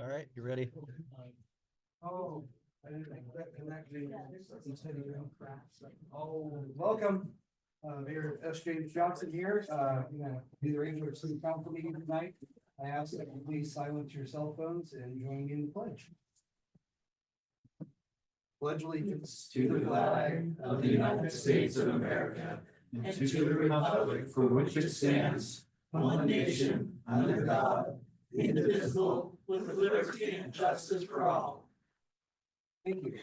All right, you ready? Oh, I didn't make that connection. Oh, welcome. Mayor S. James Johnson here. I'm gonna do the regular city council meeting tonight. I ask that you please silence your cell phones and join me in the pledge. Pledge allegiance to the flag of the United States of America and to the republic for which it stands, one nation, under God, indivisible, with liberty and justice for all. Thank you.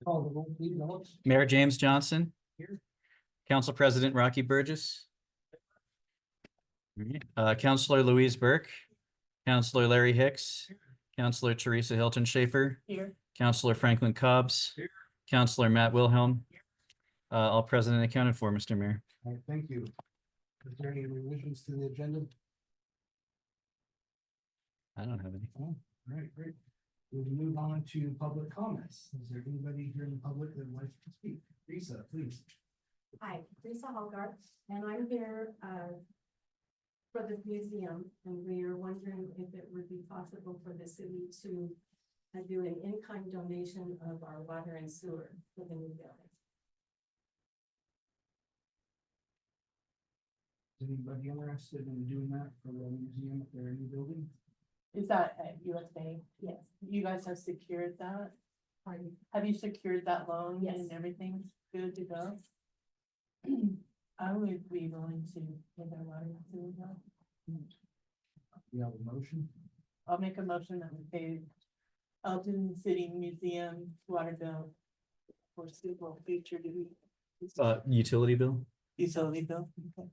Call the roll, please, Alex. Mayor James Johnson. Here. Council President Rocky Burgess. Councilor Louise Burke. Councilor Larry Hicks. Councilor Teresa Hilton Schaefer. Here. Councilor Franklin Cobbs. Here. Councilor Matt Wilhelm. All present and accounted for, Mr. Mayor. All right, thank you. Is there any revisions to the agenda? I don't have any. All right, great. We'll move on to public comments. Is there anybody here in the public that would like to speak? Lisa, please. Hi, Lisa Hallgart, and I'm here for the museum, and we are wondering if it would be possible for the city to do an in-kind donation of our water and sewer for the new building. Is anybody interested in doing that for the museum if they're in the building? Is that at USA? Yes. You guys have secured that? Pardon? Have you secured that loan? Yes. And everything's good to go? I would be willing to give our water to go. We have a motion. I'll make a motion that we pay Elgin City Museum water bill for suitable future to be Utility bill? utility bill. Okay.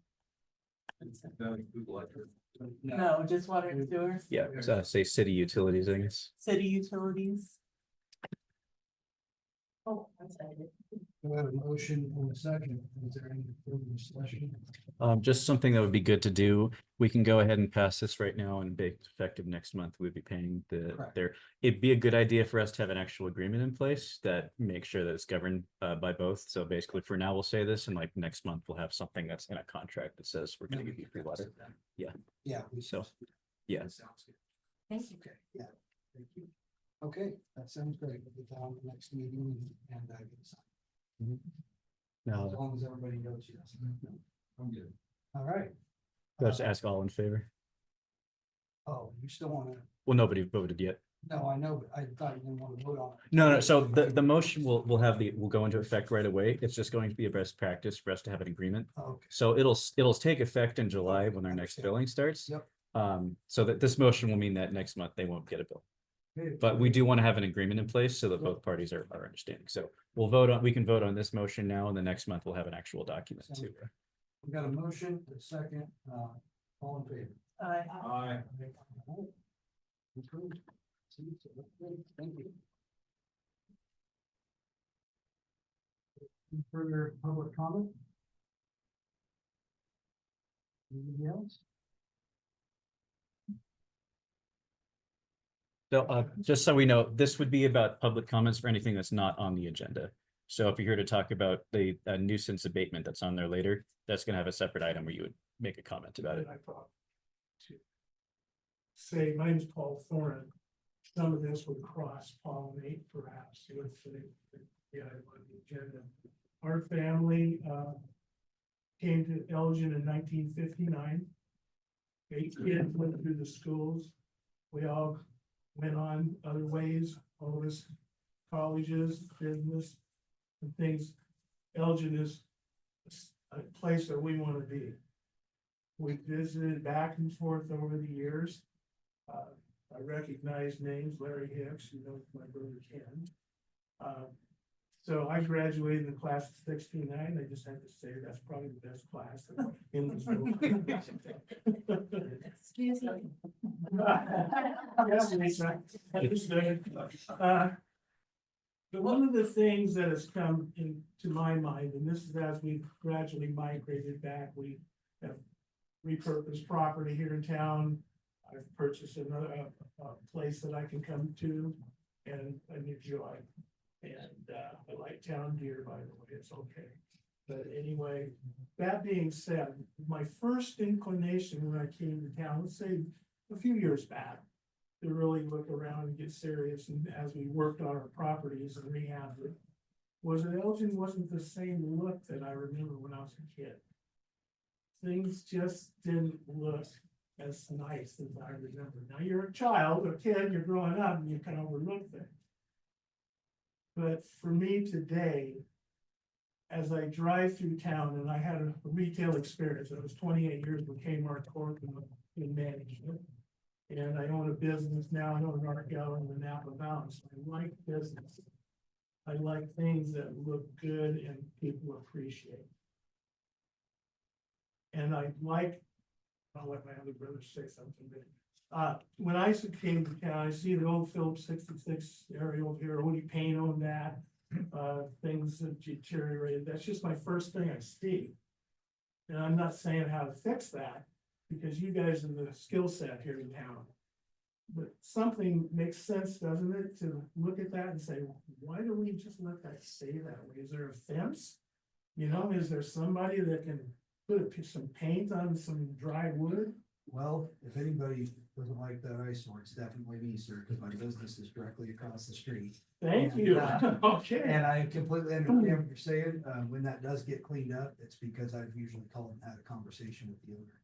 No, just water and sewer, Yeah, say city utilities, I guess. city utilities. Oh, I'm sorry. We have a motion and a second. Is there any further discussion? Just something that would be good to do. We can go ahead and pass this right now and be effective next month. We'd be paying Correct. it'd be a good idea for us to have an actual agreement in place that makes sure that it's governed by both. So basically for now, we'll say this and like next month, we'll have something that's in a contract that says we're gonna give you free water. Yeah. Yeah. So, yeah. Sounds good. Thank you. Okay, yeah, thank you. Okay, that sounds great. We'll get down to the next meeting and get it signed. As long as everybody knows yes. I'm good. All right. Let's ask all in favor. Oh, you still want to, Well, nobody voted yet. no, I know, but I thought you didn't want to vote on it. No, so the motion will go into effect right away. It's just going to be a best practice for us to have an agreement. Okay, So it'll take effect in July when our next billing starts. Yep. So that this motion will mean that next month they won't get a bill. okay. But we do want to have an agreement in place so that both parties are understanding. So we can vote on this motion now, and the next month we'll have an actual document too. We got a motion, a second, all in favor? Aye. Approved. Thank you. Any further public comment? Anybody else? So just so we know, this would be about public comments for anything that's not on the agenda. So if you're here to talk about the nuisance abatement that's on there later, that's gonna have a separate item where you would make a comment about it. I thought to say, my name's Paul Thorne. Some of this would cross pollinate perhaps with the item on the agenda. Our family came to Elgin in 1959. 8 kids went through the schools. We all went on other ways, all of us colleges, business and things. Elgin is a place that we want to be. We visited back and forth over the years. I recognize names, Larry Hicks, you know, my brother Ken. So I graduated in the class of 69. I just have to say that's probably the best class in the school. Excuse me. Yes, Lisa. Understood. But one of the things that has come into my mind, and this is as we've gradually migrated back, we have repurposed property here in town. I've purchased another place that I can come to and enjoy. And I like town deer, by the way, it's okay. But anyway, that being said, my first inclination when I came to town, let's say a few years back, to really look around and get serious, and as we worked on our properties and rehabbed it, was that Elgin wasn't the same look that I remember when I was a kid. Things just didn't look as nice as I remember. Now, you're a child, a kid, you're growing up, and you can overlook things. But for me today, as I drive through town, and I had a retail experience, I was 28 years with Kmart Corp in management. And I own a business now, I own an art gallery in the Napa Valley, so I like business. I like things that look good and people appreciate. And I like, I'll let my other brother say something, but when I came to town, I see the old Phillips 66 aerial here, Woody Payne owned that. Things have deteriorated, that's just my first thing I see. And I'm not saying how to fix that, because you guys are the skill set here in town. But something makes sense, doesn't it, to look at that and say, why do we just let that stay that way? Is there a fence? You know, is there somebody that can put some paint on some dry wood? Well, if anybody doesn't like that eyesore, it's definitely me, sir, because my business is directly across the street. Thank you, okay. And I completely understand what you're saying. When that does get cleaned up, it's because I've usually called and had a conversation with the owner.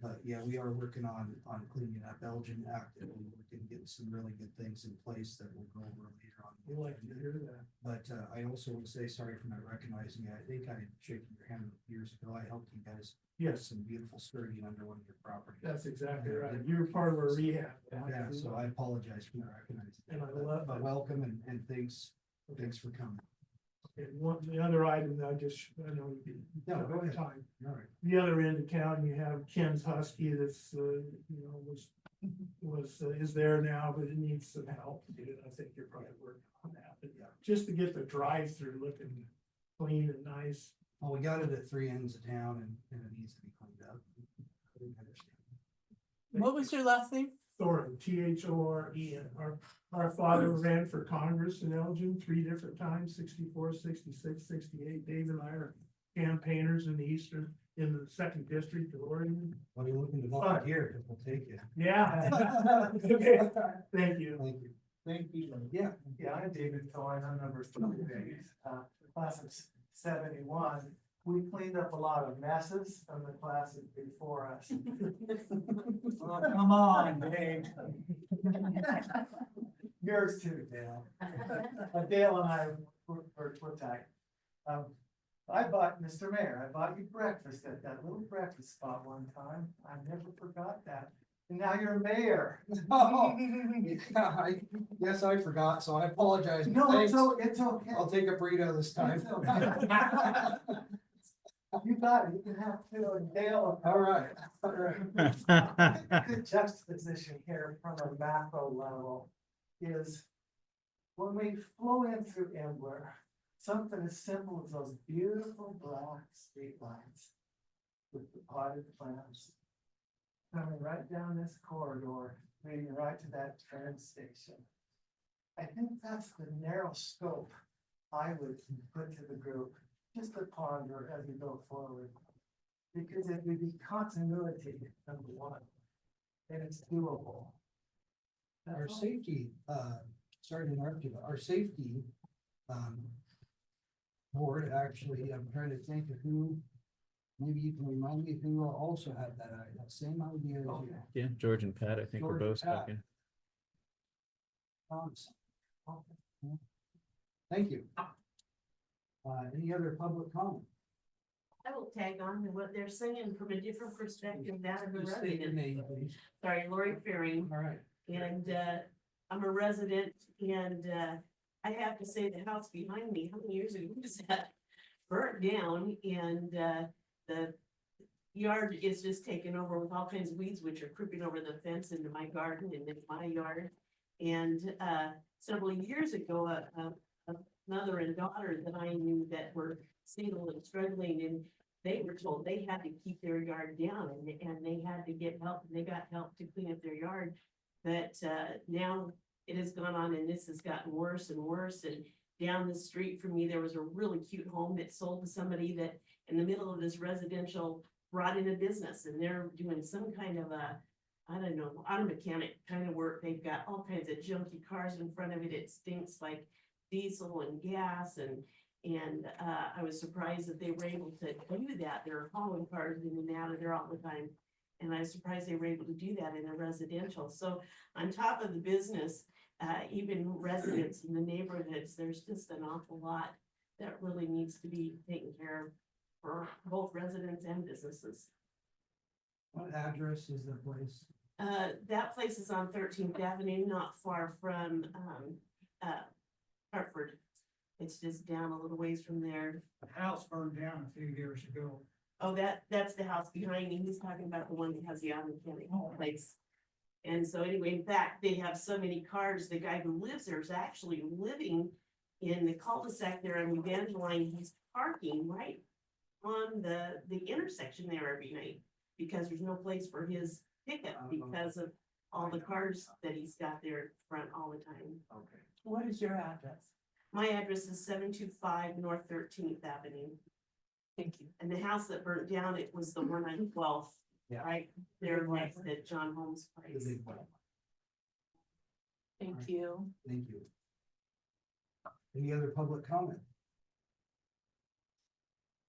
But yeah, we are working on cleaning up Elgin actively. We can get some really good things in place that we'll go over later on. We like to hear that. But I also want to say sorry for not recognizing you. I think I had shaken your hand years ago. I helped you guys get Yes, some beautiful skirting under one of your properties. that's exactly right. You're part of our rehab. Yeah, so I apologize for not recognizing. And I that. love But that. welcome and thanks for coming. Okay, the other item that I know you No, go ahead. time. All right. The other end of town, you have Ken's Husky that's, is there now, but it needs some help. I think you're probably working on that, but yeah, just to get the drive-through looking clean and nice. Well, we got it at three ends of town and it needs to be cleaned up. I understand. What was your last name? Thoren, Thoren. Our father ran for Congress in Elgin 3 different times, 64, 66, 68. Dave and I are campaigners in the second district of Oregon. What are you looking to volunteer? Because we'll take you. Yeah. Okay, thank you. Thank you. Thank you. Yeah. Yeah, I'm David Thorne, I'm number 3, class of 71. We cleaned up a lot of messes from the classes before us. Oh, come on, Dave. Yours too, Dale. Dale and I, we're tight. I bought, Mr. Mayor, I bought you breakfast at that little breakfast spot one time. I never forgot that. And now you're mayor. Oh, yeah, yes, I forgot, so I apologize. No, Thanks. it's okay. I'll take a burrito this time. It's okay. You got it, you can have two, and Dale. All right, all right. Good juxtaposition here from a macro level is when we flow in through Ambler, something as simple as those beautiful black street lights with the potted plants coming right down this corridor, leading right to that train station. I think that's the narrow scope I would put to the group, just to ponder as we go forward. Because it would be continuity, number one, and it's doable. Our safety, sorry to interrupt you, but our safety, board, actually, I'm trying to think of who, maybe you can remind me who also had that same idea as you. Yeah, George and Pat, I think we're George and both Pat. talking. Thank you. Any other public comment? I will tag on to what they're saying from a different perspective, that of a Just state your resident. name, please. Sorry, Lori Fearing, All right. and I'm a resident, and I have to say the house behind me, how many years ago was that? Burnt down, and the yard is just taken over with all kinds of weeds, which are creeping over the fence into my garden and into my yard. And several years ago, a mother and daughter that I knew that were single and struggling, and they were told they had to keep their yard down, and they had to get help, and they got help to clean up their yard. But now it has gone on, and this has gotten worse and worse, and down the street from me, there was a really cute home that sold to somebody that in the middle of this residential brought in a business, and they're doing some kind of a, I don't know, auto mechanic kind of work. They've got all kinds of junky cars in front of it. It stinks like diesel and gas, and I was surprised that they were able to do that. They're hauling cars in and out of there all the time. And I was surprised they were able to do that in a residential. So on top of the business, even residents in the neighborhoods, there's just an awful lot that really needs to be taken care of for both residents and businesses. What address is the place? That place is on 13th Avenue, not far from Hartford. It's just down a little ways from there. The house burned down a few years ago. Oh, that's the house behind me. He's talking about the one that has the auto mechanic place. And so anyway, in fact, they have so many cars, the guy who lives there is actually living in the cul-de-sac there on Evangeline. He's parking right on the intersection there every night because there's no place for his pickup because of all the cars that he's got there front all the time. Okay. What is your address? My address is 725 North 13th Avenue. Thank you. And the house that burnt down, it was the one on 12th, Yeah. right there next to John Holmes' The place. big one. Thank you. Thank you. Any other public comment?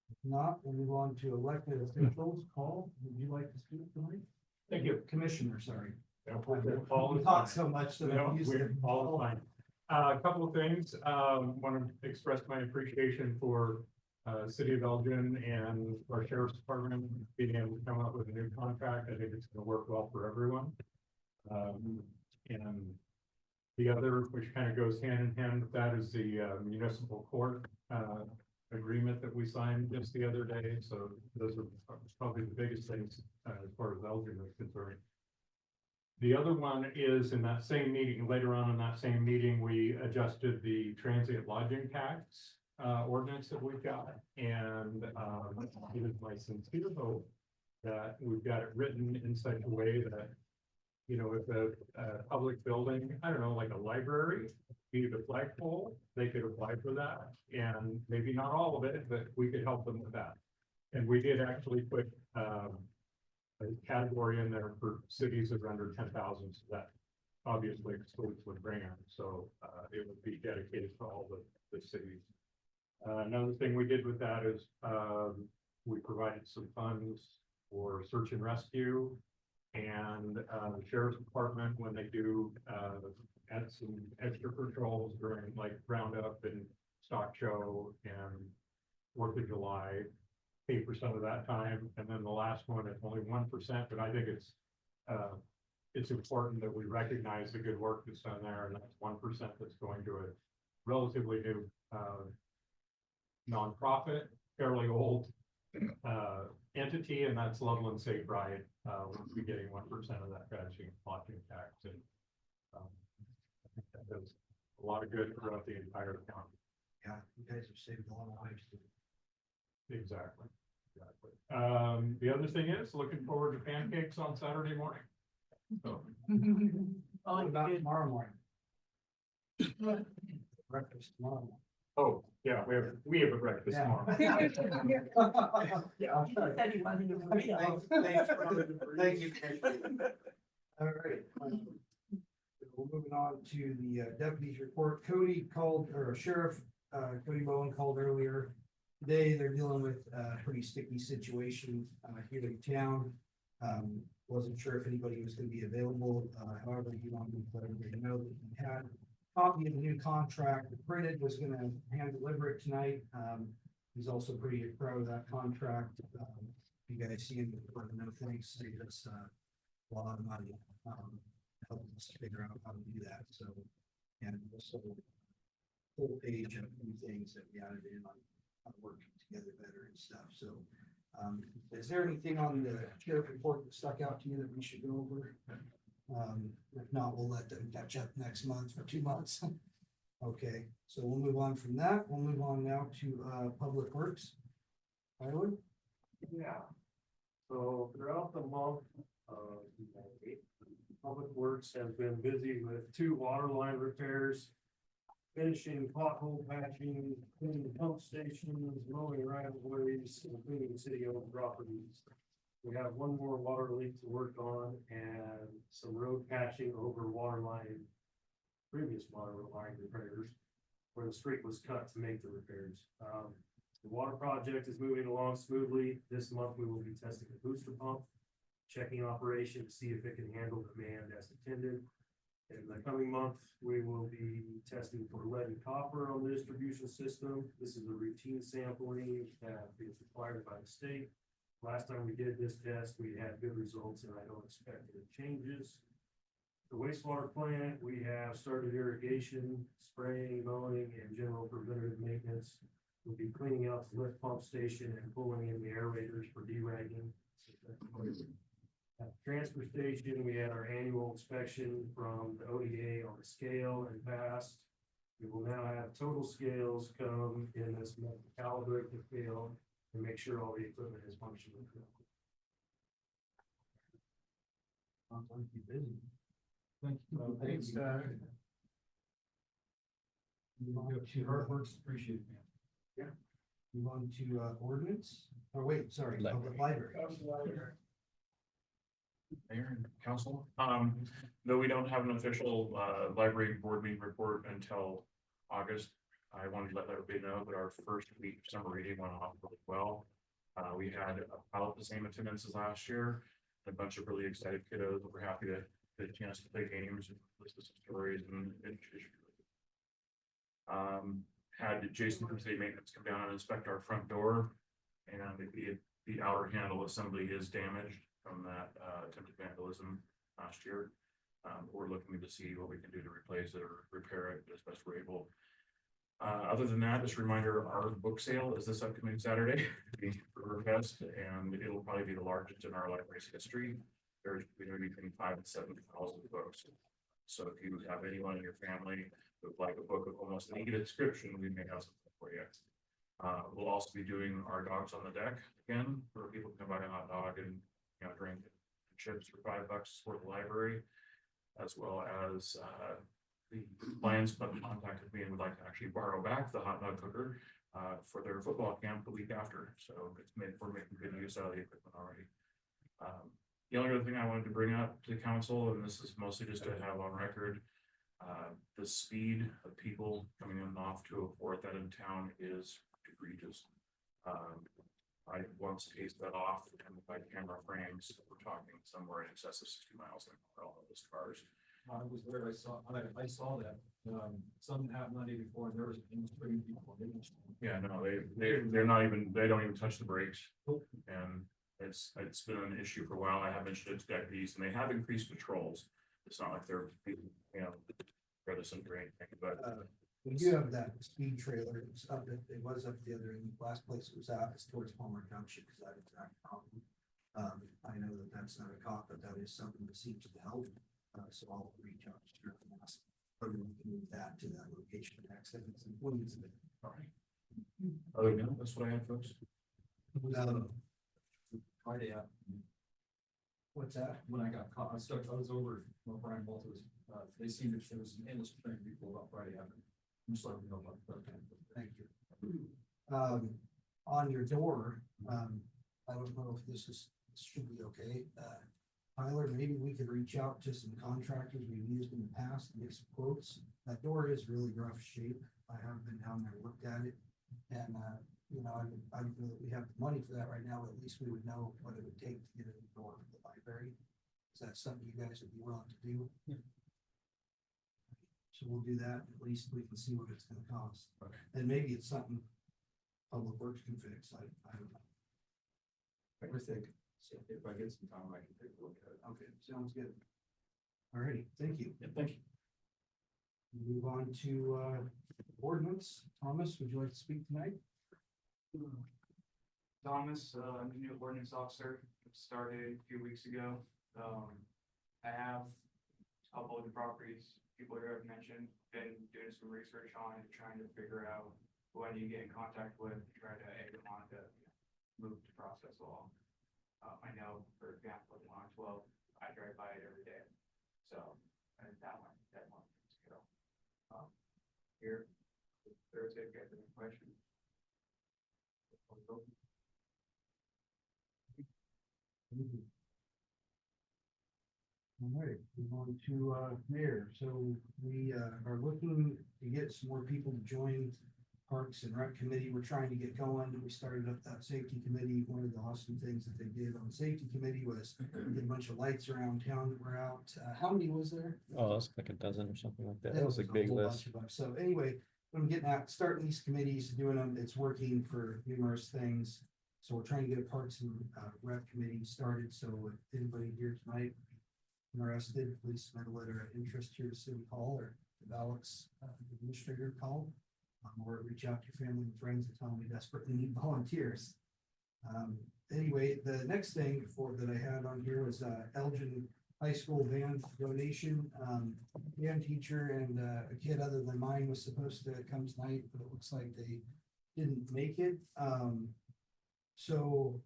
If not, we'll move on to elected officials. Paul, would you like to speak tonight? Thank you. Commissioner, sorry. All We the talk time. so much that No, I'm used we're to. all the time. A couple of things, want to express my appreciation for City of Elgin and our Sheriff's Department being able to come up with a new contract. I think it's going to work well for everyone. And the other, which kind of goes hand in hand with that, is the municipal court agreement that we signed just the other day. So those are probably the biggest things as far as Elgin is concerned. The other one is in that same meeting, later on in that same meeting, we adjusted the transient lodging tax ordinance that we've got. And it is my sincere hope that we've got it written in such a way that, you know, if a public building, I don't know, like a library, needed a flagpole, they could apply for that. And maybe not all of it, but we could help them with that. And we did actually put a category in there for cities that are under 10,000, so that obviously schools would bring them. So it would be dedicated to all the cities. Another thing we did with that is we provided some funds for search and rescue, and the Sheriff's Department, when they do add some extra patrols during like roundup and stock show and 4th of July, pay for some of that time. And then the last one is only 1%, but I think it's important that we recognize the good work that's done there, and that's 1% that's going to a relatively new nonprofit, fairly old entity, and that's Loveland Safe Ride. We'll be getting 1% of that lodging tax, and I think that does a lot of good throughout the entire county. Yeah, you guys have saved a lot of lives. Exactly. The other thing is looking forward to pancakes on Saturday morning. So Oh, What about good. tomorrow morning? Breakfast tomorrow morning. oh, yeah, we have a breakfast Yeah. tomorrow. Yeah, I'll try. Said he wanted to bring it up. Thank you. Commissioner. All right. We're moving on to the deputies report. Cody called, or Sheriff Cody Bowen called earlier today. They're dealing with a pretty sticky situation here in town. Wasn't sure if anybody was going to be available. However, he wanted to let everybody know that he had a copy of the new contract printed, was going to hand deliver it tonight. He's also pretty proud of that contract. You guys see him, let him know things, save us a lot of money. Helping us figure out how to do that. So, and also full page of new things that we added in on working together better and stuff. So, is there anything on the sheriff report that stuck out to you that we should go over? If not, we'll let them catch up next month for 2 months. Okay, so we'll move on from that. We'll move on now to Public Works. Tyler? Yeah. So throughout the month, Public Works has been busy with 2 water line repairs. finishing pothole patching, cleaning pump stations, mowing right of ways, including city-owned properties. We have one more water leak to work on and some road patching over water line, previous water line repairs, where the street was cut to make the repairs. The water project is moving along smoothly. This month, we will be testing the booster pump, checking operation to see if it can handle demand as intended. In the coming month, we will be testing for lead and copper on the distribution system. This is a routine sampling that is required by the state. Last time we did this test, we had good results and I don't expect any changes. The wastewater plant, we have started irrigation, spraying, mowing, and general preventative maintenance. We'll be cleaning out the lift pump station and pulling in the aerators for deragging. At the transfer station, we had our annual inspection from the ODA on the scale and passed. We will now have total scales come in this month, calibrate the scale and make sure all the equipment is functioning. Sounds like you're busy. Thanks, Move on to hard works, appreciate it, man. Yeah. Move on to ordinance, or wait, sorry, public library. Mayor and council, though we don't have an official library board meeting report until August. I wanted to let everybody know that our first week of summer reading went off really well. We had about the same attendance as last year, a bunch of really excited kiddos. We're happy to get a chance to play games and listen to some stories and had Jason from City Maintenance come down and inspect our front door, and the outer handle assembly is damaged from that attempted vandalism last year. We're looking to see what we can do to replace it or repair it as best we're able. Other than that, just a reminder, our book sale is this upcoming Saturday, the Riverfest, and it'll probably be the largest in our library's history. There's between 5,000 and 7,000 books. So if you have anyone in your family who would like a book of almost any description, we may have something for you. We'll also be doing our dogs on the deck again, where people can buy a hot dog and drink chips for $5 for the library, as well as the Lions Club contacted me and would like to actually borrow back the hot dog cooker for their football camp the week after. So we're making good use out of the equipment already. The only other thing I wanted to bring up to the council, and this is mostly just to have on record, the speed of people coming in and off 204 at that in town is egregious. I once tasted that off and by camera frames, we're talking somewhere in excess of 60 miles an hour on those cars. I was there, I saw that, something happened on 84 and there was bringing people. Yeah, no, they're not even, they don't even touch the brakes. And it's been an issue for a while. I have mentioned it to deputies and they have increased patrols. It's not like they're, reticent or anything, but. We do have that speed trailer, it's up, it was up the other end, last place it was at is towards Palmer Township, because that exact problem. I know that that's not a cop, but that is something that seems to help, so I'll reach out to Sheriff and ask whether we can move that to that location next, if it's employees of it. All right. Other than that, that's what I had, folks. Friday, What's that? when I got caught, I was over, Brian Walters, they seemed to, there was an endless train of people about Friday afternoon. I'm just letting you know about that. Thank you. On your door, I don't know if this should be okay. Tyler, maybe we could reach out to some contractors we've used in the past and get some quotes. That door is really rough shape. I haven't been down there and looked at it. And, I don't know that we have the money for that right now, but at least we would know what it would take to get a new door for the library. Is that something you guys would be willing to do? Yeah. So we'll do that. At least we can see what it's gonna cost. Okay. And maybe it's something Public Works can fix. I don't know. I think, so if I get some time, I can take a look at it. Okay, sounds good. Alrighty, thank you. Yeah, thank you. Move on to ordinance. Thomas, would you like to speak tonight? Thomas, I'm the new ordinance officer, started a few weeks ago. I have a couple of the properties people here have mentioned, been doing some research on and trying to figure out who I need to get in contact with, to try to egg them on to move the process along. I know, for example, the 112, I drive by it every day. So, and that one needs to go. here Thursday if you have any questions. All right, move on to, mayor. So we, are looking to get some more people to join Parks and Rec Committee. We're trying to get going. We started up that safety committee. One of the awesome things that they did on the safety committee was get a bunch of lights around town that were out. How many was there? Oh, it's like a dozen or something like that. There That was a big whole list. bunch of them. So anyway, I'm getting out, starting these committees, doing them, it's working for numerous things. So we're trying to get a Parks and Rec Committee started, so if anybody here tonight interested, please submit a letter of interest here to City Hall or to Alex, administrator call. Or reach out to your family and friends and tell them we desperately need volunteers. Anyway, the next thing that I had on here was Elgin High School band donation. Band teacher and a kid other than mine was supposed to come tonight, but it looks like they didn't make it. So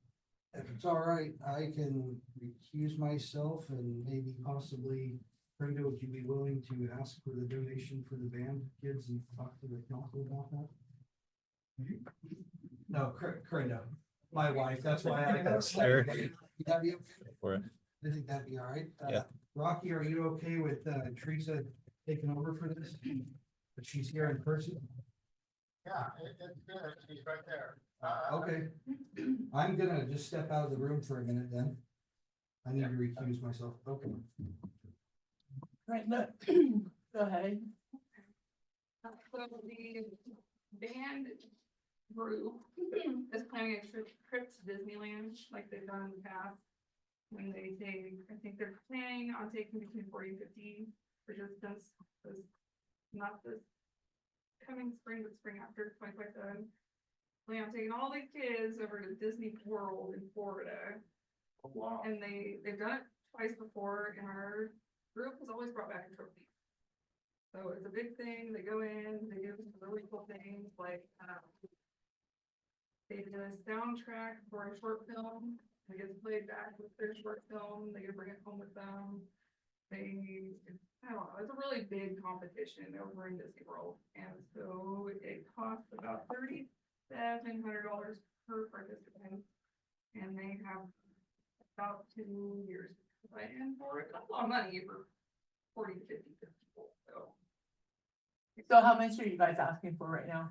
if it's all right, I can recuse myself and maybe possibly, Brenda, would you be willing to ask for the donation for the band kids and talk to the council about that? No, Brenda, my wife, that's why I got. Sure. That'd be okay. For it. I think that'd be all right. Yeah. Rocky, are you okay with Teresa taking over for this? But she's here in person? Yeah, it's good, she's right there. Okay. I'm gonna just step out of the room for a minute then. I need to recuse myself. Okay. Right, look, go ahead. So the band group is planning a trip to Disneyland like they've done in the past. When they take, I think they're planning on taking between 40 and 50 participants, this, not this coming spring, but spring after 2027. Plan on taking all these kids over to Disney World in Florida. Wow. And they've done it twice before, and our group has always brought back a trophy. So it's a big thing. They go in, they do some really cool things like they did a soundtrack for a short film. It gets played back with their short film. They can bring it home with them. I don't know, it's a really big competition over in Disney World. And so it costs about $3,700 per participant. And they have about 2 years to put in for it. That's a lot of money for 40 to 50 people, so. So how much are you guys asking for right now?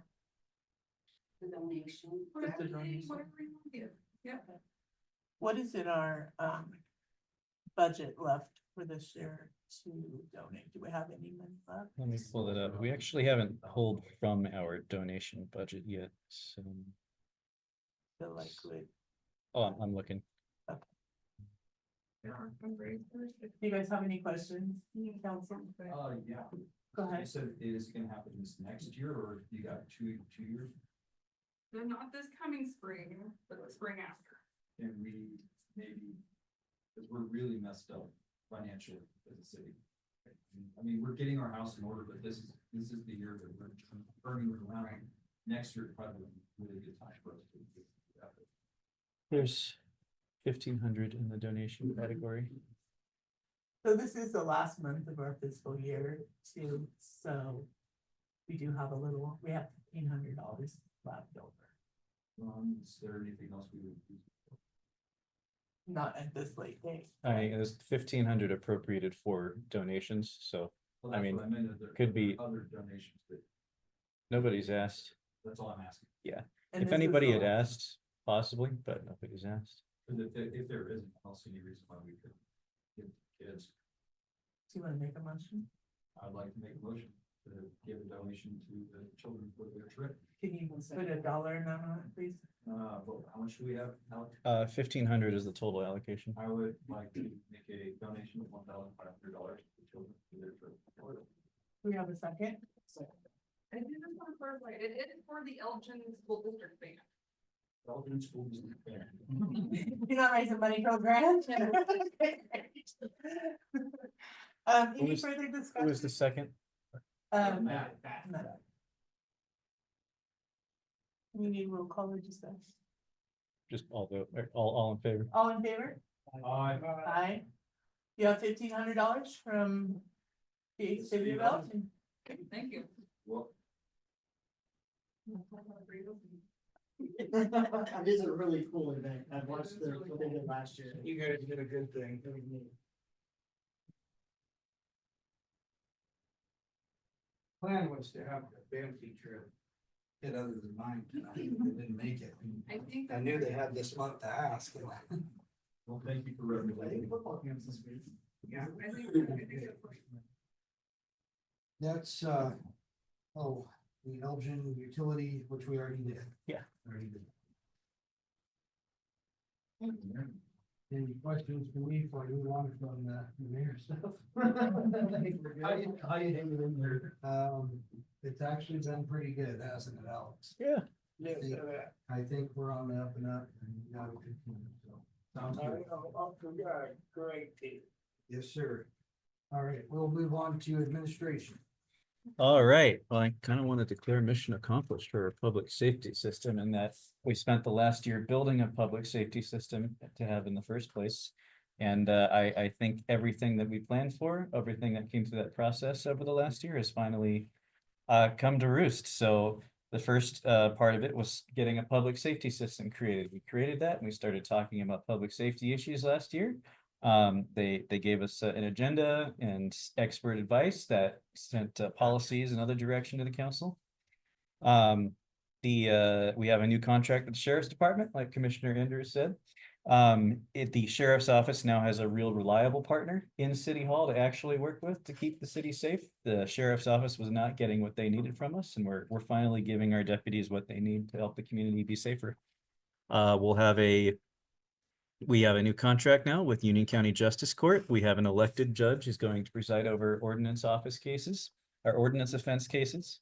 The donation. Just a donation. Whatever you want to give, yeah. What is in our budget left for this year to donate? Do we have any money left? Let me pull it up. We actually haven't pulled from our donation budget yet, so. Feel like we, Oh, I'm looking. Our fundraisers, do you guys have any questions? Council? Yeah. Go You ahead. said it is gonna happen this next year, or you got two years? so not this coming spring, but the spring after. And we maybe, because we're really messed up financially as a city. I mean, we're getting our house in order, but this is the year that we're turning it around. Next year, probably a really good time for us to do that. There's 1,500 in the donation category. So this is the last month of our fiscal year too, so we do have we have $1,500 left over. Is there anything else we would do? Not at this late date. There's 1,500 appropriated for donations, so Well, I that's mean, what meant, is there could be- other donations, but nobody's asked. that's all I'm asking. And If this is anybody the had last- asked, possibly, but nobody's asked. Because if there isn't, I don't see any reason why we could give kids. Do you want to make a motion? I'd like to make a motion to give a donation to the children for their trip. Can you put a dollar amount on it, please? Well, how much do we have, Alex? 1,500 is the total allocation. I would like to make a donation of $1,500 to the children for their trip. We have a second? I do just want to clarify, it is for the Elgin School District band. Elgin School District Band. You're not raising money for a grant? Any was- further Who was discussion? the second? No. We need roll call or just us? Just all vote, or all in favor? All in favor? Aye. You have $1,500 from the city of Elgin. Thank you. Well, It is a really cool event. I watched what they did last year. You guys did a good thing. Plan was to have a band feature. It other than mine tonight, they didn't make it. I think. I knew they had this month to ask. Well, thank you for representing. Football games this week. Yeah. I think it's That's, oh, the Elgin utility, which we already did. Yeah. Already did. Any questions for me before I move on from the mayor stuff? How you hanging in there? It's actually been pretty good, hasn't it, Alex? Yeah. I think we're on the up and up and we got a good team, so. Sounds good. Great team. Yes, sir. All right, we'll move on to administration. All right, well, I kind of want to declare mission accomplished for our public safety system in that we spent the last year building a public safety system to have in the first place. And I think everything that we planned for, everything that came through that process over the last year has finally come to roost. So the first part of it was getting a public safety system created. We created that and we started talking about public safety issues last year. They gave us an agenda and expert advice that sent policies and other direction to the council. We have a new contract with the sheriff's department, like Commissioner Andrews said. The sheriff's office now has a real reliable partner in City Hall to actually work with to keep the city safe. The sheriff's office was not getting what they needed from us, and we're finally giving our deputies what they need to help the community be safer. We have a new contract now with Union County Justice Court. We have an elected judge who's going to preside over ordinance office cases, or ordinance offense cases.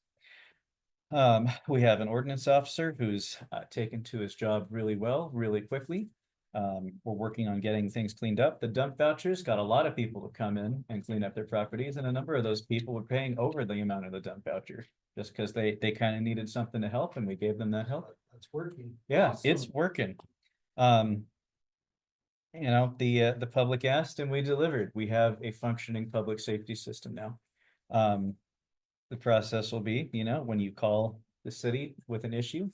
We have an ordinance officer who's taken to his job really well, really quickly. We're working on getting things cleaned up. The dump vouchers got a lot of people to come in and clean up their properties, and a number of those people were paying over the amount of the dump voucher just because they kind of needed something to help, and we gave them that help. That's working. Yeah, it's working. The public asked and we delivered. We have a functioning public safety system now. The process will be, when you call the city with an issue,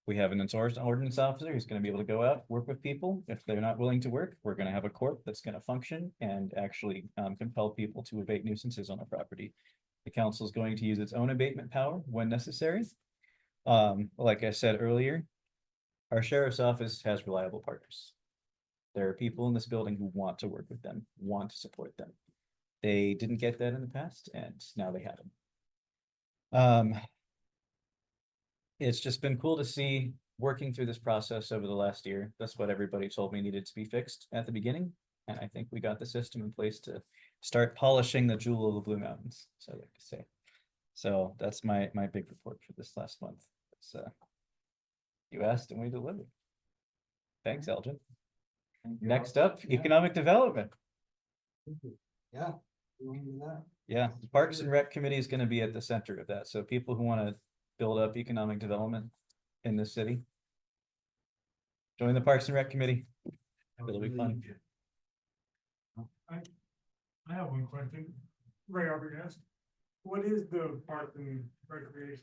we have an ordinance officer who's going to be able to go out, work with people. If they're not willing to work, we're going to have a court that's going to function and actually compel people to abate nuisances on a property. The council is going to use its own abatement power when necessary. Like I said earlier, our sheriff's office has reliable partners. There are people in this building who want to work with them, want to support them. They didn't get that in the past, and now they have them. It's just been cool to see working through this process over the last year. That's what everybody told me needed to be fixed at the beginning. And I think we got the system in place to start polishing the jewel of the Blue Mountains, so I like to say. So that's my big report for this last month. It's, you asked and we delivered. Thanks, Elgin. Next up, economic development. Yeah. you want to do that? Yeah, the Parks and Rec Committee is going to be at the center of that. So people who want to build up economic development in the city, join the Parks and Rec Committee. It'll be fun. I have one question. Ray Albert asked, what is the park and recreation?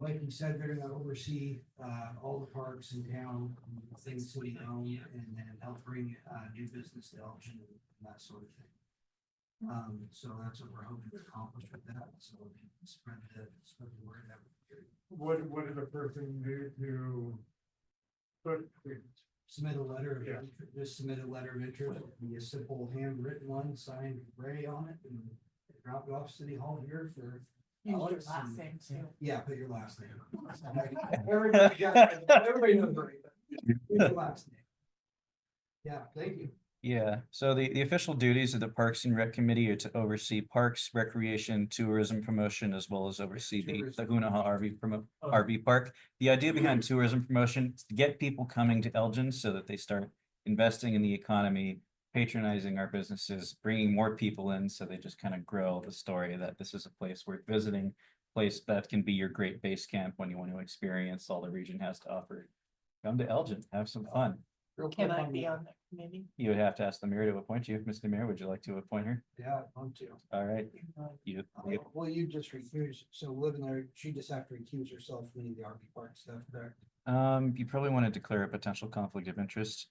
Like you said, they're gonna oversee, all the parks in town, things city own, and then help bring, new business to Elgin and that sort of thing. So that's what we're hoping to accomplish with that, so we can spread the word out. What does a person do to put? Submit a letter, Yeah. Just submit a letter of interest, it'll be a simple handwritten one, signed Ray on it, and drop it off City Hall here for. Use your Alex last and- name too. Yeah, put your last name. Everybody knows Ray. Put your last name. Yeah, thank you. Yeah, so the official duties of the Parks and Rec Committee are to oversee parks, recreation, tourism promotion, as well as oversee the Hunaha RV Park. The idea behind tourism promotion is to get people coming to Elgin so that they start investing in the economy, patronizing our businesses, bringing more people in, so they just kind of grow the story that this is a place worth visiting, place that can be your great base camp when you want to experience all the region has to offer. Come to Elgin, have some fun. Real quick Can I on be the- on that committee? You would have to ask the mayor to appoint you. Mr. Mayor, would you like to appoint her? Yeah, I want to. All right. You, Well, you just recuse, so living there, she just have to recuse herself from any of the RV park stuff, correct? you probably want to declare a potential conflict of interest.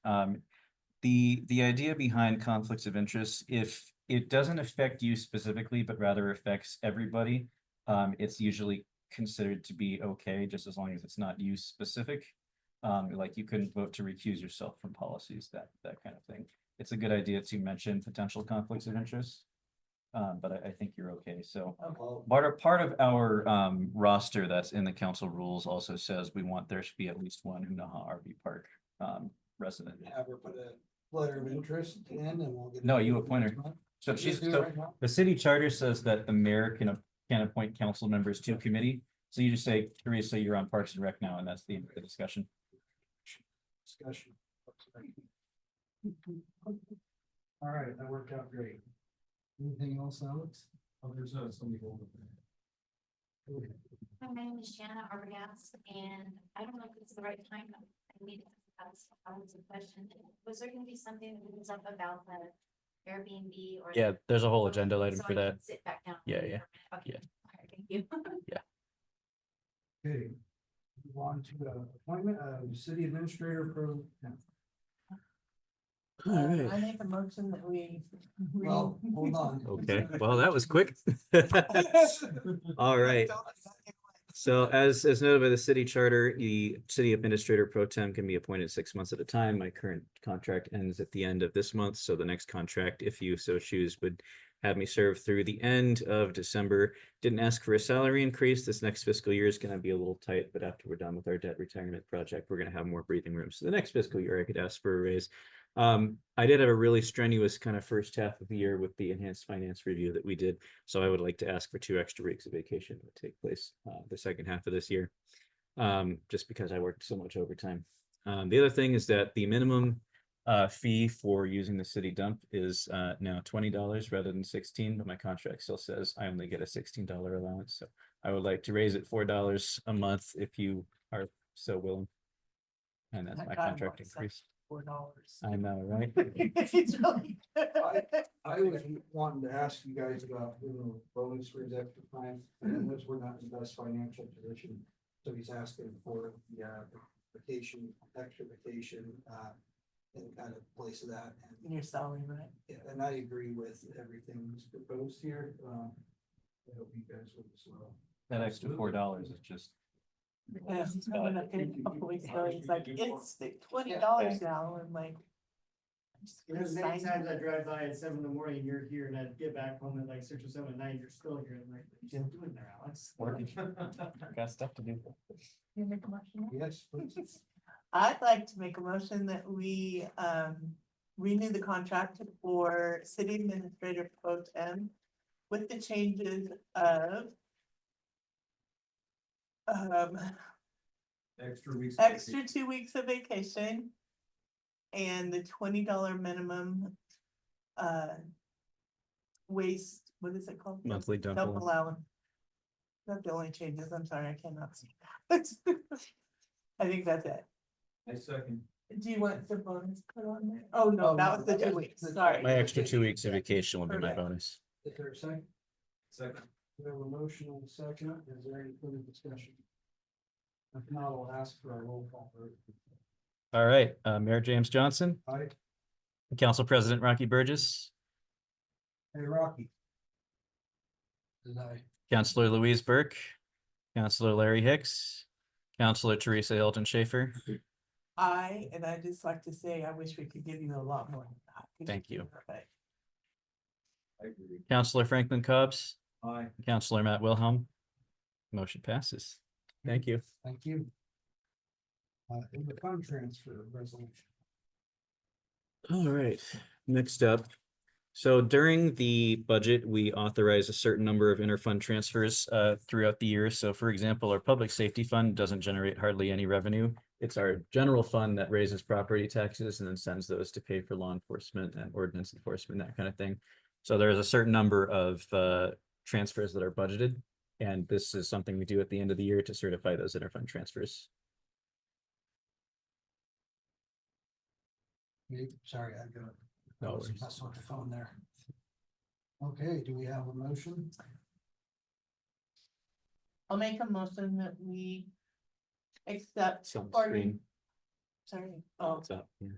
The idea behind conflicts of interest, if it doesn't affect you specifically, but rather affects everybody, it's usually considered to be okay, just as long as it's not you specific. Like you couldn't vote to recuse yourself from policies, that kind of thing. It's a good idea to mention potential conflicts of interest. But I think you're okay. So part of our roster that's in the council rules also says we want there should be at least one Hunaha RV Park resident. Have her put a letter of interest in and we'll get. No, you appoint her. So Just do it so right now? the city charter says that the mayor can appoint council members to a committee. So you just say, Teresa, you're on Parks and Rec now, and that's the end of the discussion. Discussion. All right, that worked out great. Anything else, Alex? Oh, there's somebody over there. Hi, my name is Shanna Arbogast, and I don't know if it's the right time, but I need to ask a question. Was there gonna be something that comes up about the Airbnb or? Yeah, there's a whole agenda item So for I that. can Sit back down. Yeah, for yeah, a minute? Okay. yeah. All right, thank you. Okay. Move on to the appointment of city administrator pro. I make a motion that we. Well, hold on. Okay, well, that was quick. All right. So as noted by the city charter, the city administrator pro tem can be appointed 6 months at a time. My current contract ends at the end of this month, so the next contract, if you so choose, would have me serve through the end of December. Didn't ask for a salary increase. This next fiscal year is going to be a little tight, but after we're done with our debt retirement project, we're going to have more breathing room. So the next fiscal year, I could ask for a raise. I did have a really strenuous kind of first half of the year with the enhanced finance review that we did. So I would like to ask for 2 extra weeks of vacation that would take place the second half of this year. Just because I worked so much overtime. The other thing is that the minimum fee for using the city dump is now $20 rather than 16, but my contract still says I only get a $16 allowance. So I would like to raise it $4 a month if you are so willing. And that's my contract increase. $4. I know, right? It's really good. I was wanting to ask you guys about, bonus for his extra time, and which we're not in the best financial position. So he's asking for the vacation, extra vacation, and kind of place of that. And, Your salary, right? yeah, and I agree with everything that's proposed here. I hope you guys would as well. That extra $4 is just. Yeah, he's coming up here a couple weeks ago, he's like, it's $20 now, and like. I'm just gonna There's many sign times I it. drive by at 7 in the morning, you're here, and I get back home at like 6 or 7 at night, you're still here, and like, what are you doing there, Alex? Working. Got stuff to do. You make a motion? Yes, please. I'd like to make a motion that we renew the contract for city administrator pro tem with the changes of Extra weeks. extra 2 weeks of vacation and the $20 minimum waste, what is it called? Monthly dump Dump allowance. allowance. That's the only changes. I'm sorry, I cannot see. I think that's it. I second. Do you want the bonus put on there? Oh, no, that was the 2 weeks, sorry. My extra 2 weeks of vacation will be my Correct. bonus. Is there a second? Second. We have a motion and a second. Is there any further discussion? If not, I'll ask for a roll call vote. All right, Mayor James Johnson, Aye. Council President Rocky Burgess, Hey, Rocky. Aye. Councilor Louise Burke, Councilor Larry Hicks, Councilor Teresa Hilton Schaefer. And I'd just like to say, I wish we could give you a lot more. than that. Thank you. Perfect. I agree. Councilor Franklin Cobbs, Aye. Councilor Matt Wilhelm. Motion passes. Thank you. Thank you. In the fund transfer resolution. All right, next up. So during the budget, we authorize a certain number of interfund transfers throughout the year. So for example, our public safety fund doesn't generate hardly any revenue. It's our general fund that raises property taxes and then sends those to pay for law enforcement and ordinance enforcement, that kind of thing. So there's a certain number of transfers that are budgeted. And this is something we do at the end of the year to certify those interfund transfers. Okay, sorry, I got. No worries. That's with the phone there. Okay, do we have a motion? I'll make a motion that we accept. It's on the or- screen. Sorry, oh, It's up, yeah.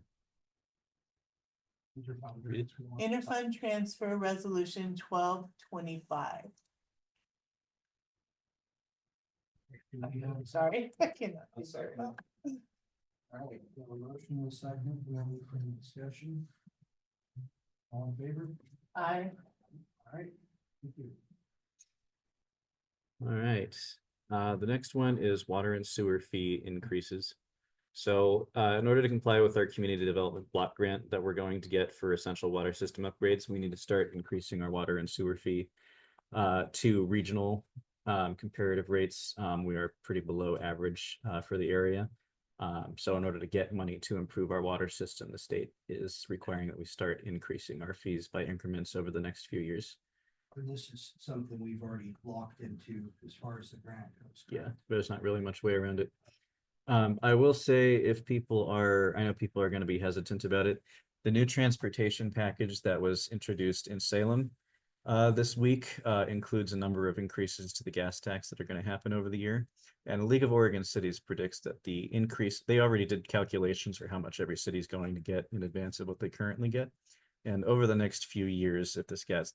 interfund transfer resolution 1225. Sorry, I cannot. be sorry. All right, we have a motion and a second, we have any further discussion? All in favor? I, All right, thank you. All right, the next one is water and sewer fee increases. So, in order to comply with our community development block grant that we're going to get for essential water system upgrades, we need to start increasing our water and sewer fee to regional comparative rates. We are pretty below average for the area. So in order to get money to improve our water system, the state is requiring that we start increasing our fees by increments over the next few years. And this is something we've already locked into as far as the grant goes. Yeah, there's not really much way around it. I will say if people are, I know people are going to be hesitant about it. The new transportation package that was introduced in Salem this week includes a number of increases to the gas tax that are going to happen over the year. And the League of Oregon Cities predicts that the increase, they already did calculations for how much every city is going to get in advance of what they currently get. And over the next few years, if this gas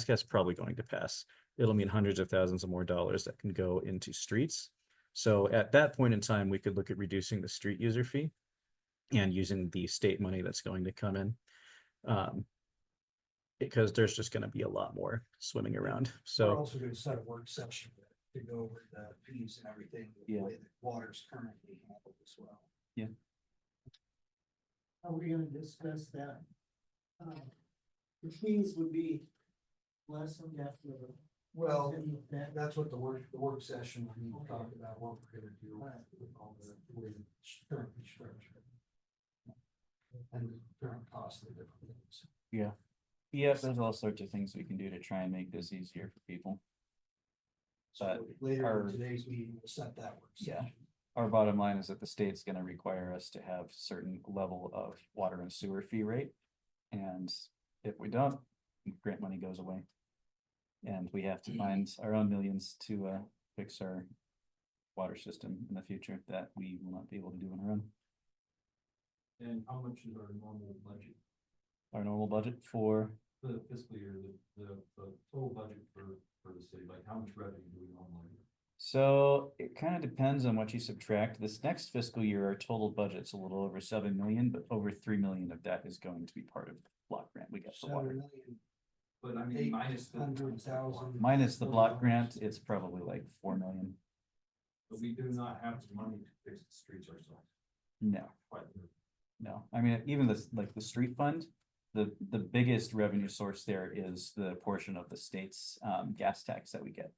is probably going to pass, it'll mean hundreds of thousands of more dollars that can go into streets. So at that point in time, we could look at reducing the street user fee and using the state money that's going to come in. Because there's just going to be a lot more swimming around. We're So also gonna set a work session to go over the fees and everything, the Yeah. way that water's currently handled as well. Are we gonna discuss that? The fees would be less than that. Well, that's what the work session, we need to talk about what we're gonna do with all the way it's currently structured. And the current cost of the different things. Yeah, there's all sorts of things we can do to try and make this easier for people. So later in today's meeting, we'll set that work Yeah. session. Our bottom line is that the state's gonna require us to have certain level of water and sewer fee rate. And if we don't, grant money goes away. And we have to find our own millions to fix our water system in the future that we will not be able to do on our own. And how much is our normal budget? Our normal budget for, The fiscal year, the total budget for the city, like how much revenue do we normally? so it kind of depends on what you subtract. This next fiscal year, our total budget's a little over 7 million, but over 3 million of that is going to be part of block grant we got for water. 7,000,000. But I mean, minus the. 800,000. Minus the block grant, it's probably like 4 million. But we do not have the money to fix the streets ourselves. No, Quite. no. I mean, even this, like the street fund, the biggest revenue source there is the portion of the state's gas tax that we get.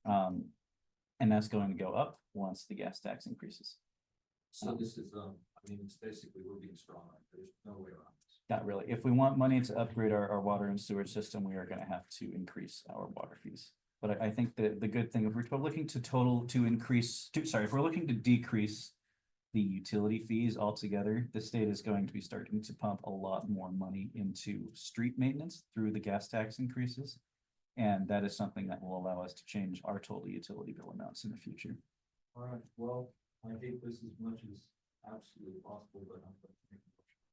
And that's going to go up once the gas tax increases. So this is, I mean, it's basically, we're being strong, there's no way around this. Not really. If we want money to upgrade our water and sewer system, we are gonna have to increase our water fees. But I think that the good thing, if we're looking if we're looking to decrease the utility fees altogether, the state is going to be starting to pump a lot more money into street maintenance through the gas tax increases. And that is something that will allow us to change our total utility bill amounts in the future. All right, well, I hate this as much as absolutely possible, but I'm going to make a motion.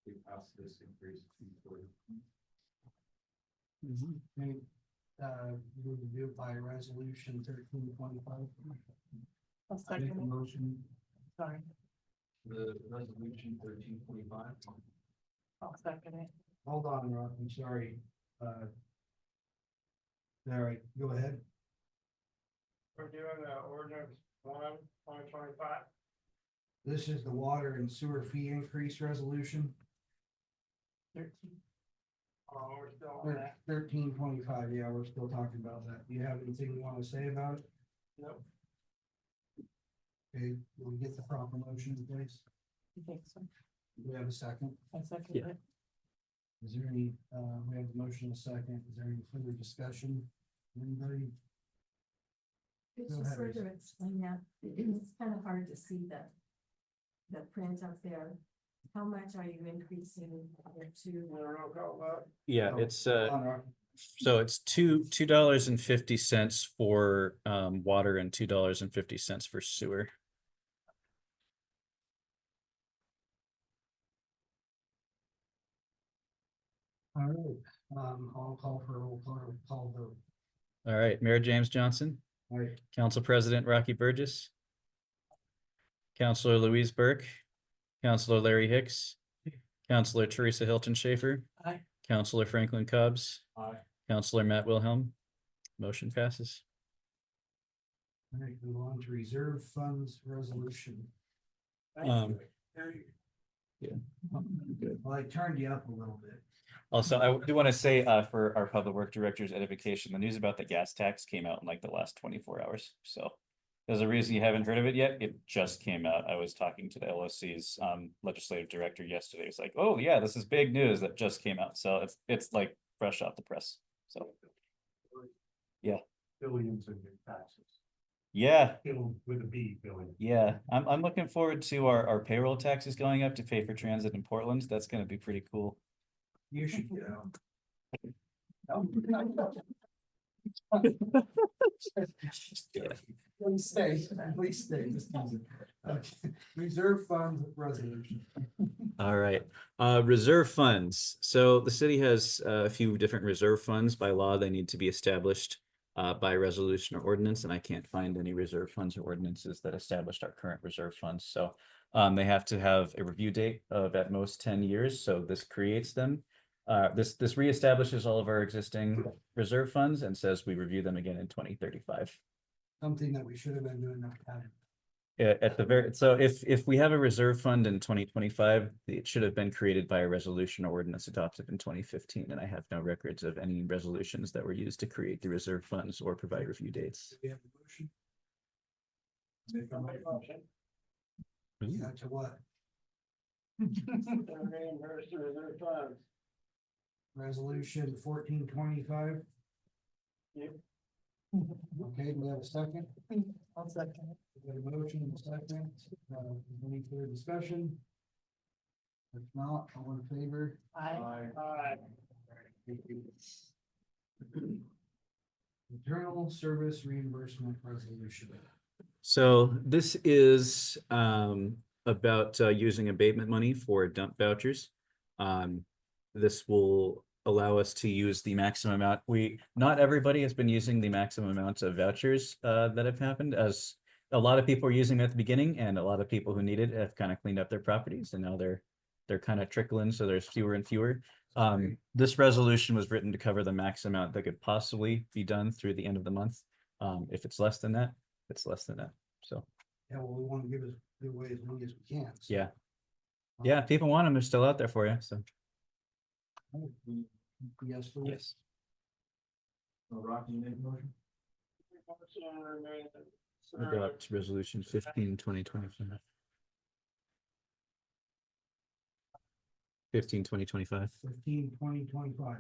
We pass this increase. Okay, we will do it by resolution 1325. I'll I make a second it. motion, Sorry, the resolution 1325. I'll second it. Hold on, Rob, I'm sorry. All right, go ahead. We're doing ordinance 1/2025. This is the water and sewer fee increase resolution. 13. Oh, we're still on that. 1325, yeah, we're still talking about that. Do you have anything you want to say about it? Nope. Okay, will we get the proper motion in place? You think so? Do we have a second? I second Yeah. it. Is there any, we have the motion in a second, is there any further discussion? Anybody? Could Go you ahead, further explain that? It's kind of hard to see the print up there. how much are you increasing it to? Yeah, Oh, it's, on our- so it's $2.50 for, water and $2.50 for sewer. All right, I'll call for a roll call vote. All right, Mayor James Johnson, All right, Council President Rocky Burgess, Counselor Louise Burke, Counselor Larry Hicks, Counselor Teresa Hilton Schaefer. Aye. Counselor Franklin Cubs. Aye. Counselor Matt Wilhelm. Motion passes. all right, move on to reserve funds resolution. Um, Well, I turned you up a little bit. Also, I do want to say, for our public work director's edification, the news about the gas tax came out in like the last 24 hours. So there's a reason you haven't heard of it yet. It just came out. I was talking to the LOC's legislative director yesterday. It's like, oh yeah, this is big news that just came out. So it's like fresh off the press. So yeah. Billions in new taxes. Yeah, Bill with a B, billion. yeah. I'm looking forward to our payroll taxes going up to pay for transit in Portland. That's gonna be pretty cool. You should get out. Please stay, please stay. Okay. Reserve fund resolution. All right, reserve funds. So the city has a few different reserve funds. By law, they need to be established by resolution or ordinance, and I can't find any reserve funds or ordinances that established our current reserve funds. So they have to have a review date of at most 10 years. So this creates them. This reestablishes all of our existing reserve funds and says we review them again in 2035. Something that we should have been doing next time. At the very, so if we have a reserve fund in 2025, it should have been created by a resolution or ordinance adopted in 2015, and I have no records of any resolutions that were used to create the reserve funds or provide review dates. Do we have a motion? Make a motion. Yeah, to what? Reimburse the reserve funds. Resolution 1425. Yep. Okay, do we have a second? I'll second it. We got a motion and a second. Any further discussion? If not, all in favor? Aye. Aye. Internal service reimbursement resolution. So this is about using abatement money for dump vouchers. This will allow us to use the maximum amount. Not everybody has been using the maximum amounts of vouchers that have happened, as a lot of people were using them at the beginning, and a lot of people who need it have kind of cleaned up their properties, and now they're kind of trickling, so there's fewer and fewer. This resolution was written to cover the max amount that could possibly be done through the end of the month. If it's less than that, it's less than that. So Yeah, well, we want to give away as many as we can. so. yeah, yeah, if people want them, they're still out there for you. So Yes, please. yes. Rocky, you make a motion? Adopt resolution 15, 2025. 15, 2025. 15, 2025.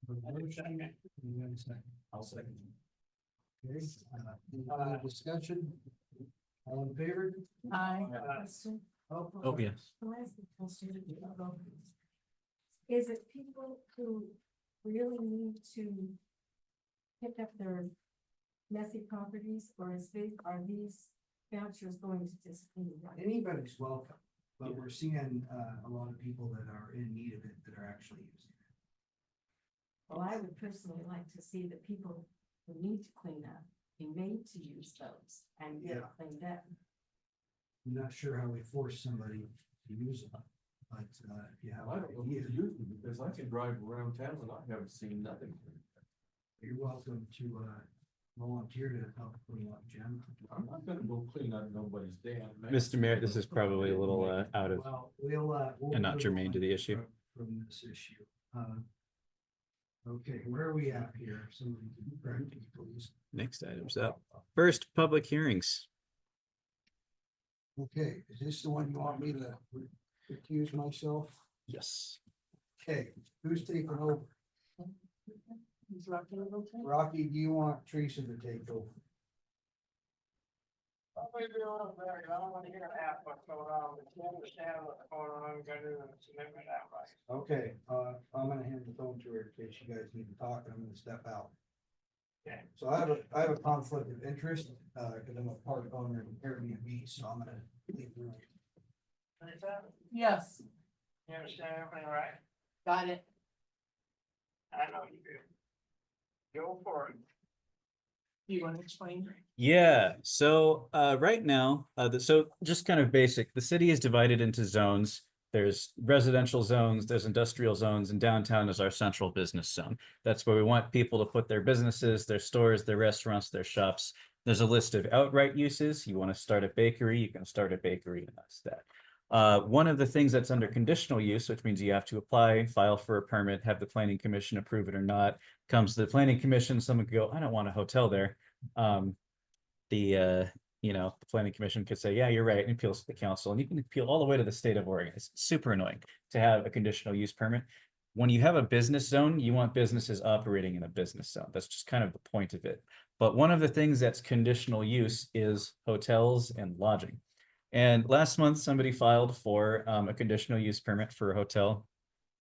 Resolution, you got a second? I'll second. Okay, any further discussion? All in favor? Aye. Question? Oh, yes. I'll ask the question about this. Is it people who really need to pick up their messy properties, or are these vouchers going to just clean it up? Anybody's welcome, but we're seeing a lot of people that are in need of it that are actually using it. Well, I would personally like to see that people who need to clean up be made to use those and get it cleaned up. I'm not sure how we force somebody to use them, but if you have. I don't know who's using it, because I can drive around town and I haven't seen nothing. You're welcome to volunteer to help clean up, Jim. I'm not gonna go clean out nobody's damn mess. Mr. Mayor, this is probably a little out of Well, we'll and not move germane to on the issue. From this issue. Okay, where are we at here? Somebody can correct me, please. Next items up. First, public hearings. Okay, is this the one you want me to recuse myself? Yes. Okay, who's taking over? Is Rocky able to? Rocky, do you want Teresa to take over? we do it there, I don't wanna hear half what's going on, but you understand what's going on, we gotta do the commitment that way. Okay, I'm gonna hand the phone to her in case you guys need to talk, and I'm gonna step out. Okay. So I have a conflict of interest, cause I'm a part owner in Airbnb, so I'm gonna leave the room. Lisa, Yes, you understand everything right? got it. I know you do. Go for it. Do you want to explain? Yeah, so right now, so just kind of basic, the city is divided into zones. There's residential zones, there's industrial zones, and downtown is our central business zone. That's where we want people to put their businesses, their stores, their restaurants, their shops. There's a list of outright uses. You want to start a bakery, you can start a bakery, and that's that. One of the things that's under conditional use, which means you have to apply, file for a permit, have the planning commission approve it or not, comes to the planning commission, someone could go, I don't want a hotel there. The planning commission could say, yeah, you're right, and appeals to the council, and you can appeal all the way to the state of Oregon. It's super annoying to have a conditional use permit. When you have a business zone, you want businesses operating in a business zone. That's just kind of the point of it. But one of the things that's conditional use is hotels and lodging. And last month, somebody filed for a conditional use permit for a hotel.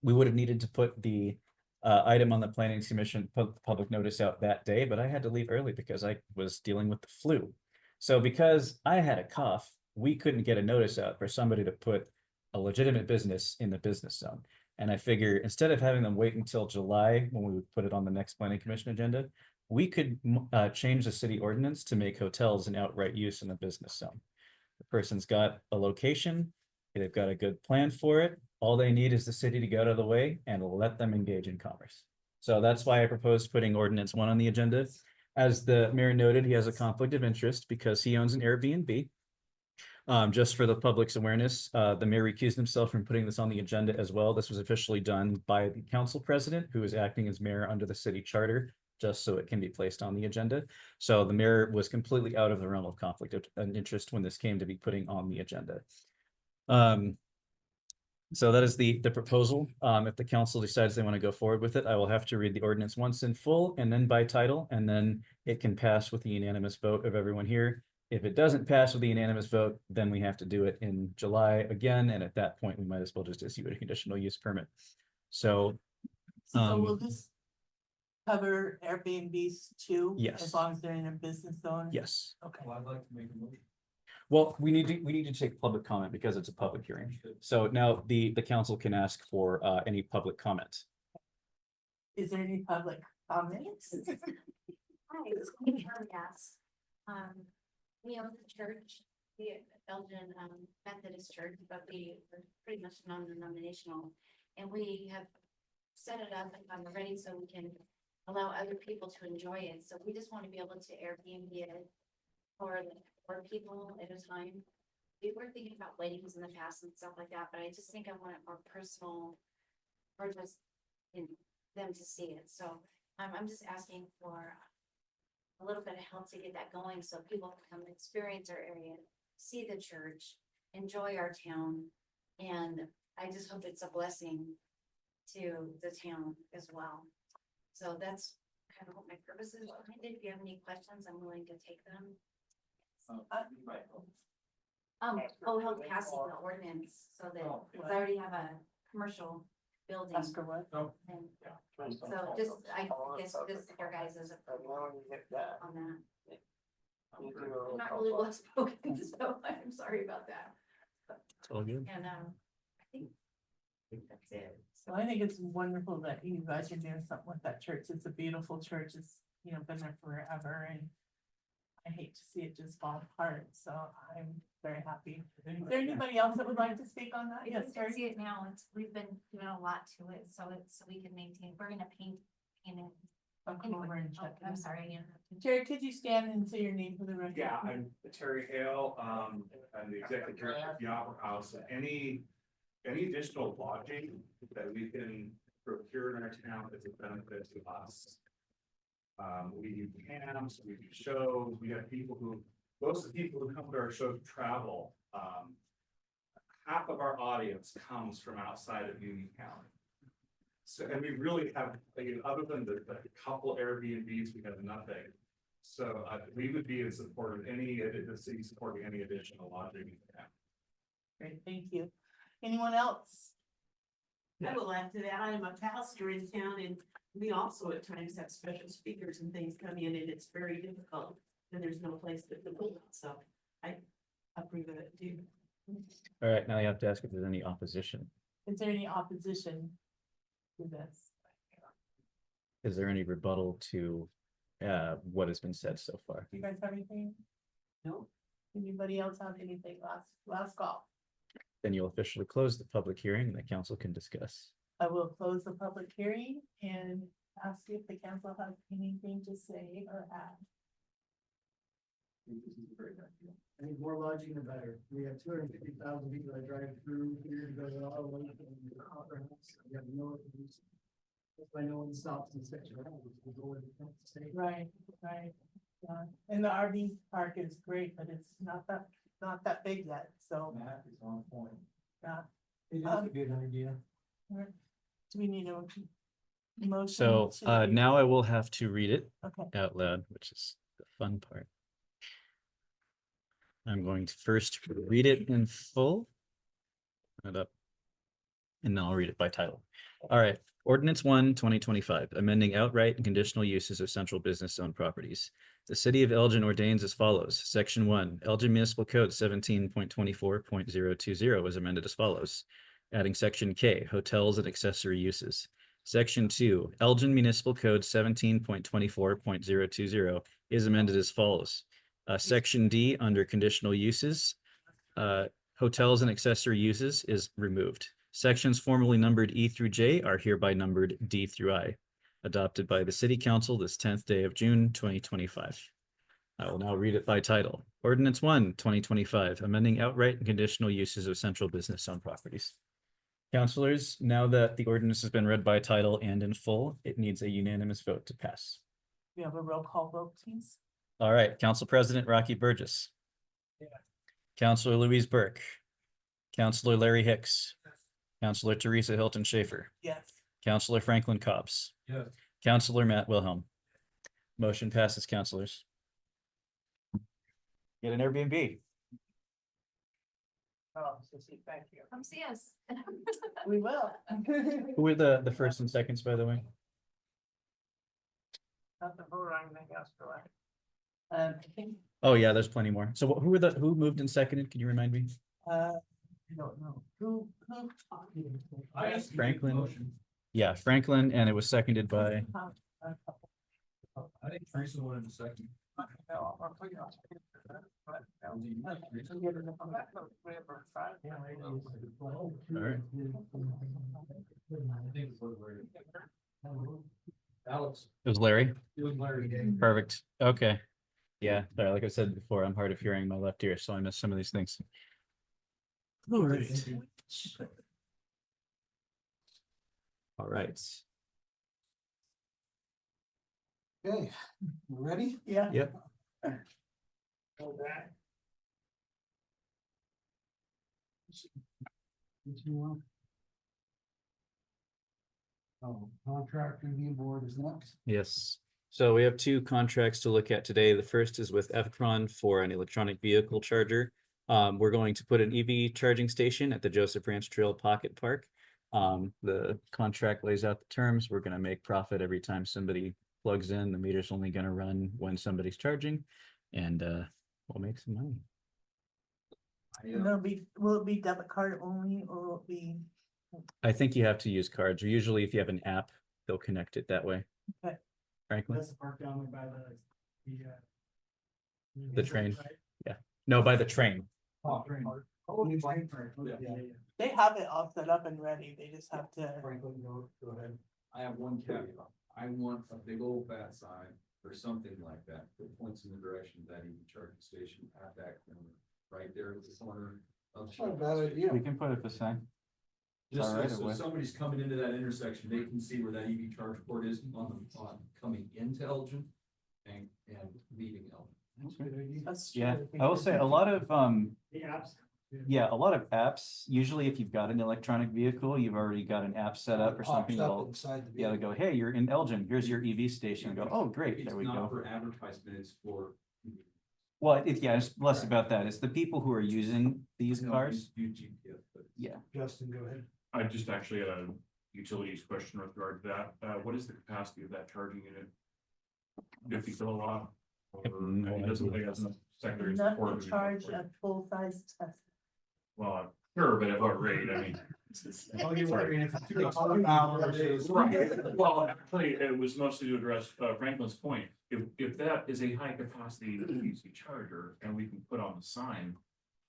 We would have needed to put the item on the planning commission public notice out that day, but I had to leave early because I was dealing with the flu. So because I had a cough, we couldn't get a notice out for somebody to put a legitimate business in the business zone. And I figure instead of having them wait until July when we would put it on the next planning commission agenda, we could change the city ordinance to make hotels an outright use in the business zone. The person's got a location, they've got a good plan for it. All they need is the city to get out of the way and let them engage in commerce. So that's why I proposed putting ordinance 1 on the agenda. As the mayor noted, he has a conflict of interest because he owns an Airbnb. Just for the public's awareness, the mayor recused himself from putting this on the agenda as well. This was officially done by the council president, who is acting as mayor under the city charter, just so it can be placed on the agenda. So the mayor was completely out of the realm of conflict of interest when this came to be putting on the agenda. So that is the proposal. If the council decides they want to go forward with it, I will have to read the ordinance once in full and then by title, and then it can pass with the unanimous vote of everyone here. If it doesn't pass with the unanimous vote, then we have to do it in July again, and at that point, we might as well just issue a conditional use permit. So. So will this cover Airbnbs too? Yes. As long as they're in a business zone? Yes. Okay. Well, I'd like to make a motion. Well, we need to take public comment because it's a public hearing. So now the council can ask for any public comment. Is there any public comments? Hi, it's Queen Gas. We own the church, the Elgin Methodist Church, but we are pretty much non-denominational. And we have set it up and we're ready so we can allow other people to enjoy it. So we just want to be able to Airbnb it for 4 people at a time. We were thinking about weddings in the past and stuff like that, but I just think I want it more personal or just in them to see it. So I'm just asking for a little bit of help to get that going so people can come experience our area, see the church, enjoy our town. And I just hope it's a blessing to the town as well. So that's kind of what my purpose is behind it. If you have any questions, I'm willing to take them. Help passing the ordinance so that, because I already have a commercial building. Ask her what? And so just, I guess just your guys' approval on that. I'm not really well spoken, so I'm sorry about that. It's all good. And I think that's it. So I think it's wonderful that you guys are doing something with that church. It's a beautiful church. It's, been there forever and I hate to see it just fall apart. So I'm very happy. Is there anybody else that would like to speak on that? Yes, Yes, I Terry? see it now. We've been doing a lot to it, so we can maintain, we're gonna paint it. I'll come over and check. I'm sorry, yeah. Terry, could you stand and say your name for the record? Yeah, I'm Terry Hale, I'm the executive director of the Opera House. Any additional lodging that we can procure in our town is a benefit to us. We do camps, we do shows, we have most of the people who come to our shows travel. Half of our audience comes from outside of Union County. So, and we really have, other than the couple Airbnbs, we have nothing. So we would be in support of the city supporting any additional lodging. Great, thank you. Anyone else? I will add to that, I am a pastor in town and we also at times have special speakers and things come in and it's very difficult. And there's no place to put them, so I approve of it too. All right, now you have to ask if there's any opposition. Is there any opposition to this? Is there any rebuttal to what has been said so far? Do you guys have anything? No. Anybody else have anything? Last call. Then you'll officially close the public hearing and the council can discuss. I will close the public hearing and ask if the council has anything to say or add. I think more lodging the better. We have 250,000 people that drive through here to go to our way from the conference. We have no. That's why no one stops and sits around. We go where they come to stay. Right, right. Yeah, and the RV park is great, but it's not that big yet, so. Matt is on point. Yeah. It is a good idea. Do we need a motion? So to- now I will have to read it Okay, out loud, which is the fun part. I'm going to first read it in full. And up. And then I'll read it by title. All right. Ordinance 1/2025, amending outright and conditional uses of central business zone properties. The city of Elgin ordains as follows. Section 1, Elgin Municipal Code 17.24.020 is amended as follows. Adding section K, hotels and accessory uses. Section 2, Elgin Municipal Code 17.24.020 is amended as follows. Section D, under conditional uses, hotels and accessory uses is removed. Sections formerly numbered E through J are hereby numbered D through I, adopted by the City Council this 10th day of June, 2025. I will now read it by title. Ordinance 1/2025, amending outright and conditional uses of central business zone properties. Councilors, now that the ordinance has been read by title and in full, it needs a unanimous vote to pass. we have a roll call vote, please. All right, Council President Rocky Burgess. Yeah. Councilor Louise Burke. Councilor Larry Hicks. Councilor Teresa Hilton Schaefer. Yes. Councilor Franklin Cobbs. Yes. Councilor Matt Wilhelm. Motion passes, councilors. Get an Airbnb. Oh, thank you. Come see us. We will. Who were the first and seconds, by the way? Not the vote on the yesterday. I think, Oh, yeah, there's plenty more. So who moved and seconded? Can you remind me? I don't know. Who? I asked Franklin. motion. Yeah, Franklin, and it was seconded by, I think Teresa wanted a second. all right. Alex. It was Larry. It was Larry. Perfect. Okay. Yeah, sorry, like I said before, I'm hard of hearing in my left ear, so I miss some of these things. All right. All right. Okay, ready? Yeah. Yep. Go back. Oh, contract review board is next. Yes. So we have two contracts to look at today. The first is with Evtron for an electronic vehicle charger. We're going to put an EV charging station at the Joseph Ranch Trail Pocket Park. The contract lays out the terms. We're going to make profit every time somebody plugs in. The meter's only going to run when somebody's charging, and we'll make some money. Will it be debit card only or will it be? I think you have to use cards, or usually if you have an app, they'll connect it that way. Okay. Franklin, That's the park down there by the train. Yeah. No, by the train. Oh, train. Oh, you train. Yeah. They have it all set up and ready. They just have to. Franklin, go ahead. I have one caveat. I want a big old fat sign or something like that that points in the direction of that EV charging station at that corner, right there at the corner of. That's not a bad idea. We can put it the same. Just All right, so with- somebody's coming into that intersection, they can see where that EV charge port is on coming into Elgin and leaving Elgin. That's Yeah, true. I will say a lot of, The apps. Yeah, a lot of apps, usually if you've got an electronic vehicle, you've already got an app set up or something. Pops up That'll, inside the yeah, they vehicle. go, hey, you're in Elgin, here's your EV station. Go, oh, great, It's there we not go. for advertisement, it's for. Well, yeah, it's less about that. It's the people who are using these No, cars. you GPS, but Yeah. Justin, go ahead. I just actually had a utilities question with regard to that. What is the capacity of that charging unit? 50 kilowatt? Or, no it doesn't idea. think that's secondary Enough support. to charge a full-size Tesla. Well, sure, but at what rate? I mean. Oh, you're Sorry. wondering if it takes 1 hour versus- Right, well, actually, it was mostly to address Franklin's point. If that is a high capacity DC charger and we can put on the sign,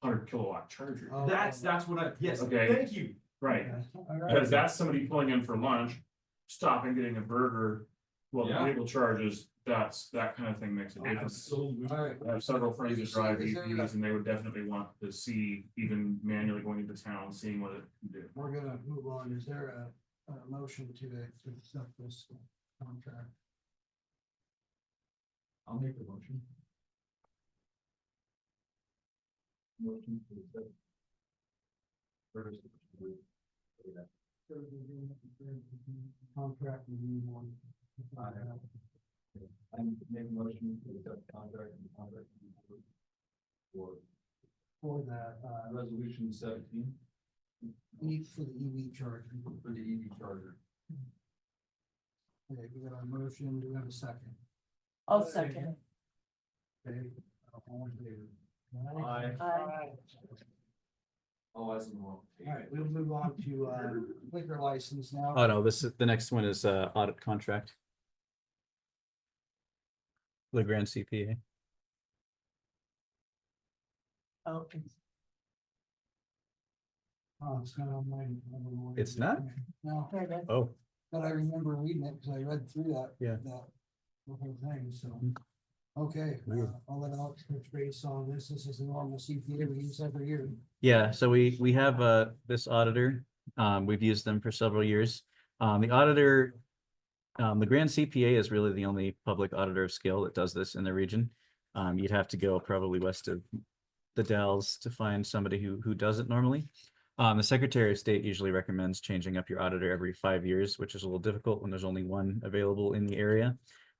100 kilowatt charger. Oh, that's what I, yes, Okay. thank you. Right, okay. All right. because that's somebody pulling in for lunch, stopping, getting a burger. Well, the Yeah. vehicle charges, that kind of thing makes a difference. Absolutely. All right. I have several friends that So drive is there EVs and they would definitely want to see, even manually going into town, seeing what it can do. We're gonna move on. Is there a motion to accept this contract? I'll make the motion. Motion to accept. First. Contract with you one. I'm making a motion to accept the contract and the contract. For that, resolution 17. for the EV charger. For the EV charger. Okay, we got a motion. Do we have a second? I'll second. Okay, all in favor? Aye. Oh, I see. All All right, we'll move on to liquor license now. Oh, no, this is, the next one is audit contract. LeGrand CPA. Oh, Oh, it's not on mine. I don't know what It's it is. not? No, there it is. Oh, but I remember reading it because I read through that. Yeah. That the whole thing, so. Mhm. Okay, Weird. I'll let Alex touch base on this. This is a normal CPA we use every year. yeah, so we have this auditor. We've used them for several years. The auditor, the Grand CPA is really the only public auditor of scale that does this in the region. You'd have to go probably west of the Dells to find somebody who does it normally. The Secretary of State usually recommends changing up your auditor every 5 years, which is a little difficult when there's only one available in the area.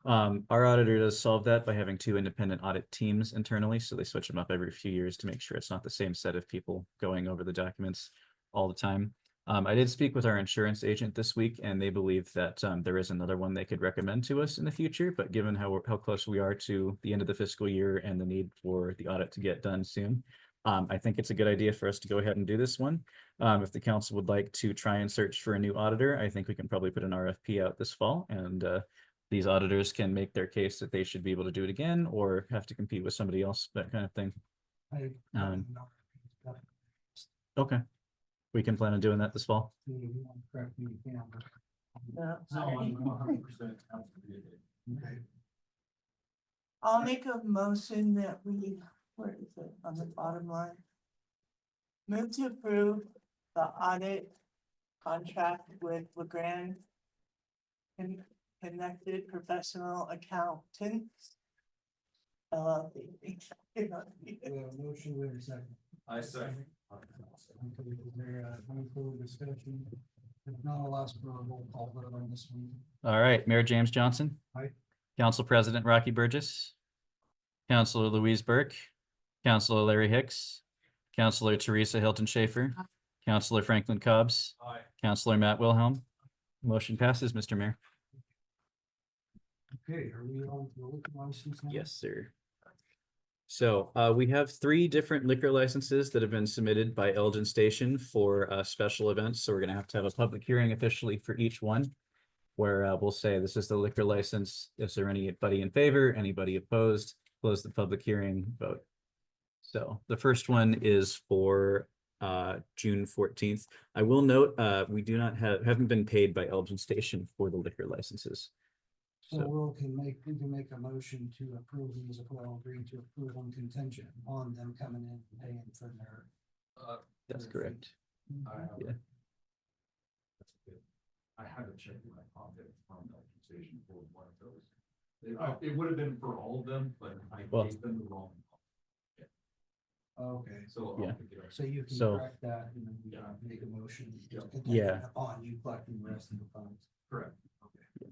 Our auditor does solve that by having 2 independent audit teams internally, so they switch them up every few years to make sure it's not the same set of people going over the documents all the time. I did speak with our insurance agent this week, and they believe that there is another one they could recommend to us in the future, but given how close we are to the end of the fiscal year and the need for the audit to get done soon, I think it's a good idea for us to go ahead and do this one. If the council would like to try and search for a new auditor, I think we can probably put an RFP out this fall, and these auditors can make their case that they should be able to do it again or have to compete with somebody else, that kind of thing. Okay, we can plan on doing that this fall. Correct me if you can, but- Yeah. No, I'm 100% absolutely. Okay. I'll make a motion that we, where is it, on the bottom line? Move to approve the audit contract with LeGrand Connected Professional Accountants. LLC. We have a motion, we have a second. I second. Okay, is there any further discussion? If not, I'll ask for a roll call vote on this one. All right, Mayor James Johnson. Aye. Council President Rocky Burgess. Councilor Louise Burke. Councilor Larry Hicks. Councilor Teresa Hilton Schaefer. Councilor Franklin Cobbs. Aye. Councilor Matt Wilhelm. Motion passes, Mr. Mayor. Okay, are we on to the liquor license now? Yes, sir. So we have 3 different liquor licenses that have been submitted by Elgin Station for special events. So we're gonna have to have a public hearing officially for each one, where we'll say this is the liquor license. Is there anybody in favor? Anybody opposed? Close the public hearing, vote. So the first one is for June 14th. I will note we do not haven't been paid by Elgin Station for the liquor licenses. So So- we can make a motion to approve these if we're all agreed to approve on contingent on them coming in and paying for their. That's correct. I have. Yeah. That's good. I had to check my pocket from the station for one of those. It would have been for all of them, but I Well- gave them the wrong. Okay, So. Yeah. I'll pick it up. so you can So- correct that and then make a motion. contingent Yeah. Upon you collecting the rest of the funds. Correct. Okay.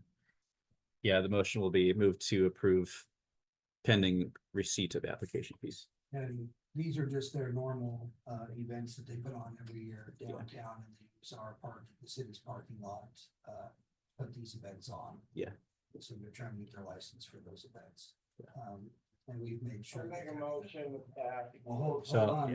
Yeah, the motion will be moved to approve pending receipt of application fees. And these are just their normal events that they put on every year downtown, and they use our park, the city's parking lot, put these events on. Yeah. So they're trying to get their license for those events. And we've made sure. Make a motion with that. Well, hold So- on.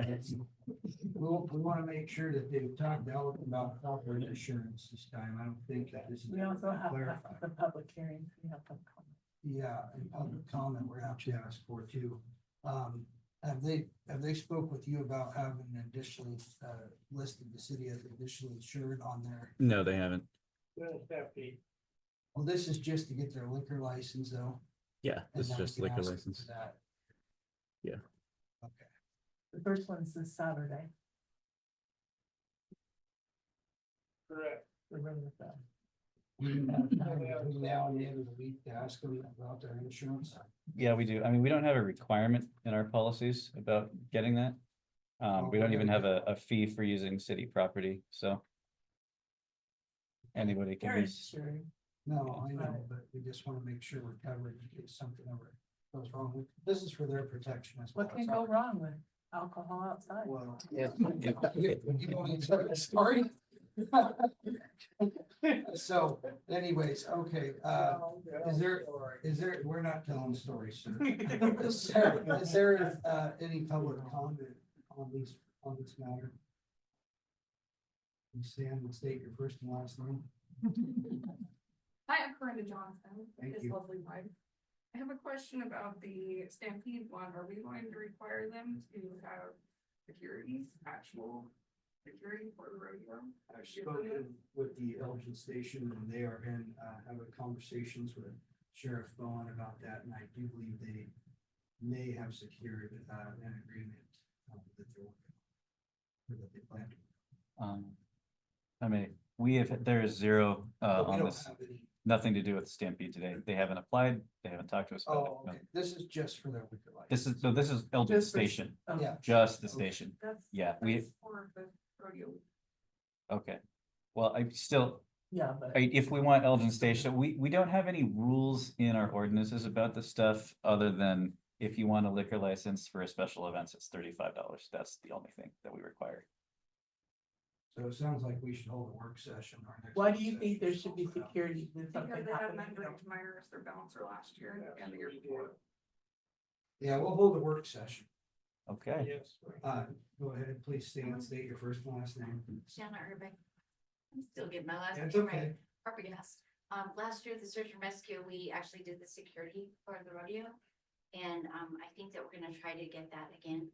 We want to make sure that they've talked about proper insurance this time. I don't think that this is. We also have clarified. the public hearing, we have public comment. Yeah, and public comment, we're gonna have to ask for too. Have they spoke with you about having additionally, listed the city as additionally insured on their? No, they haven't. Well, this is just to get their liquor license though. Yeah, and this is then we just can liquor ask for license. that. Yeah. Okay. The first one's this Saturday. Correct. Remember that. Now and the end of the week to ask them about their insurance. Yeah, we do. I mean, we don't have a requirement in our policies about getting that. We don't even have a fee for using city property, so. Anybody can Very use. sure. No, I know, but we just want to make sure we're covered in case something ever goes wrong. This is for their protection as well. What can go wrong with alcohol outside? Well, yeah. You don't need to tell the story. So anyways, okay, is there, we're not telling stories, sir. Is there any public comment on this matter? You stand and state your first and last name. Hi, I'm Corinda Johnson, Thank his you. lovely wife. I have a question about the Stampede one. Are we going to require them to have security, actual security for the rodeo? I've spoken with the Elgin station and they are in, having conversations with Sheriff Bowen about that, and I do believe they may have secured, an agreement, that they're working on. Or that they plan to. I mean, there is zero, But we on don't this, have any. nothing to do with Stampede today. They haven't applied, they haven't talked to us about it. Oh, no. okay, this is just for their liquor license. This is Elgin Just for- Station, Oh, Yeah. just the station. That's. Yeah, That's for the rodeo. okay. Well, I still, Yeah, but if we want Elgin Station, we don't have any rules in our ordinances about this stuff, other than if you want a liquor license for a special events, it's $35. That's the only thing that we require. So it sounds like we should hold a work session. Our next why work do you think session there to should be talk about- security when Because something they had happens? not drank minors, their balancer last year and the year before. Yeah, we'll hold a work session. Okay. Yes. Go ahead, please stand, state your first and last name. Shanna Urban. I'm still getting my last That's name okay. right. Arbogast. Last year, the search and rescue, we actually did the security for the rodeo. And, I think that we're gonna try to get that again.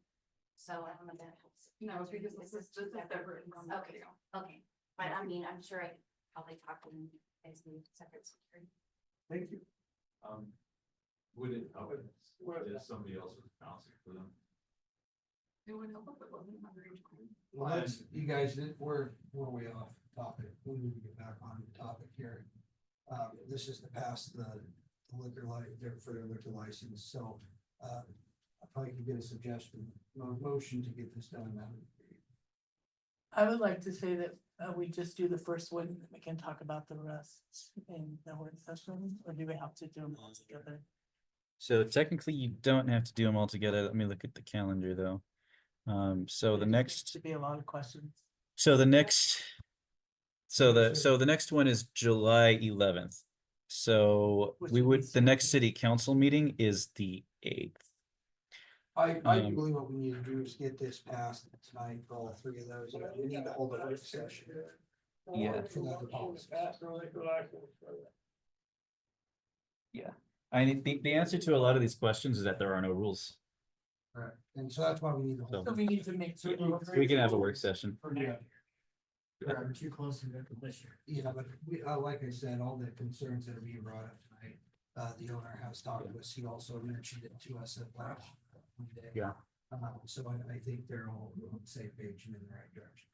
So I don't know if that helps. No, it's because this is separate from the Okay. rodeo. Okay, but I mean, I'm sure I could probably talk to them as the separate security. Thank you. Would it help if somebody else was bouncing for them? It would help if it wasn't underage. Well, that's, you guys, we're way off topic. We need to get back on topic here. This is to pass the liquor for their liquor license, so, I probably could get a suggestion, motion to get this done now. I would like to say that we just do the first one, and we can talk about the rest in the work session, or do we have to do them all together? So technically you don't have to do them all together. Let me look at the calendar though. So the next, Should be a lot of questions. so the next. So the next one is July 11th. So Which we would be would, the next city council meeting is the 8th. I do Um, believe what we need to do is get this passed tonight for all three of those. We need to hold a work session. Yeah. For the other policies. Yeah, I mean, the answer to a lot of these questions is that there are no rules. Right, and so that's why we need to hold. So we need to make sure. We can have a work session. Yeah. We're too close to the commission. Yeah, but we, like I said, all the concerns that are being brought up tonight, the owner has talked to us. He also mentioned it to us at last Monday. Yeah. So I think they're all on the same page and in the right direction.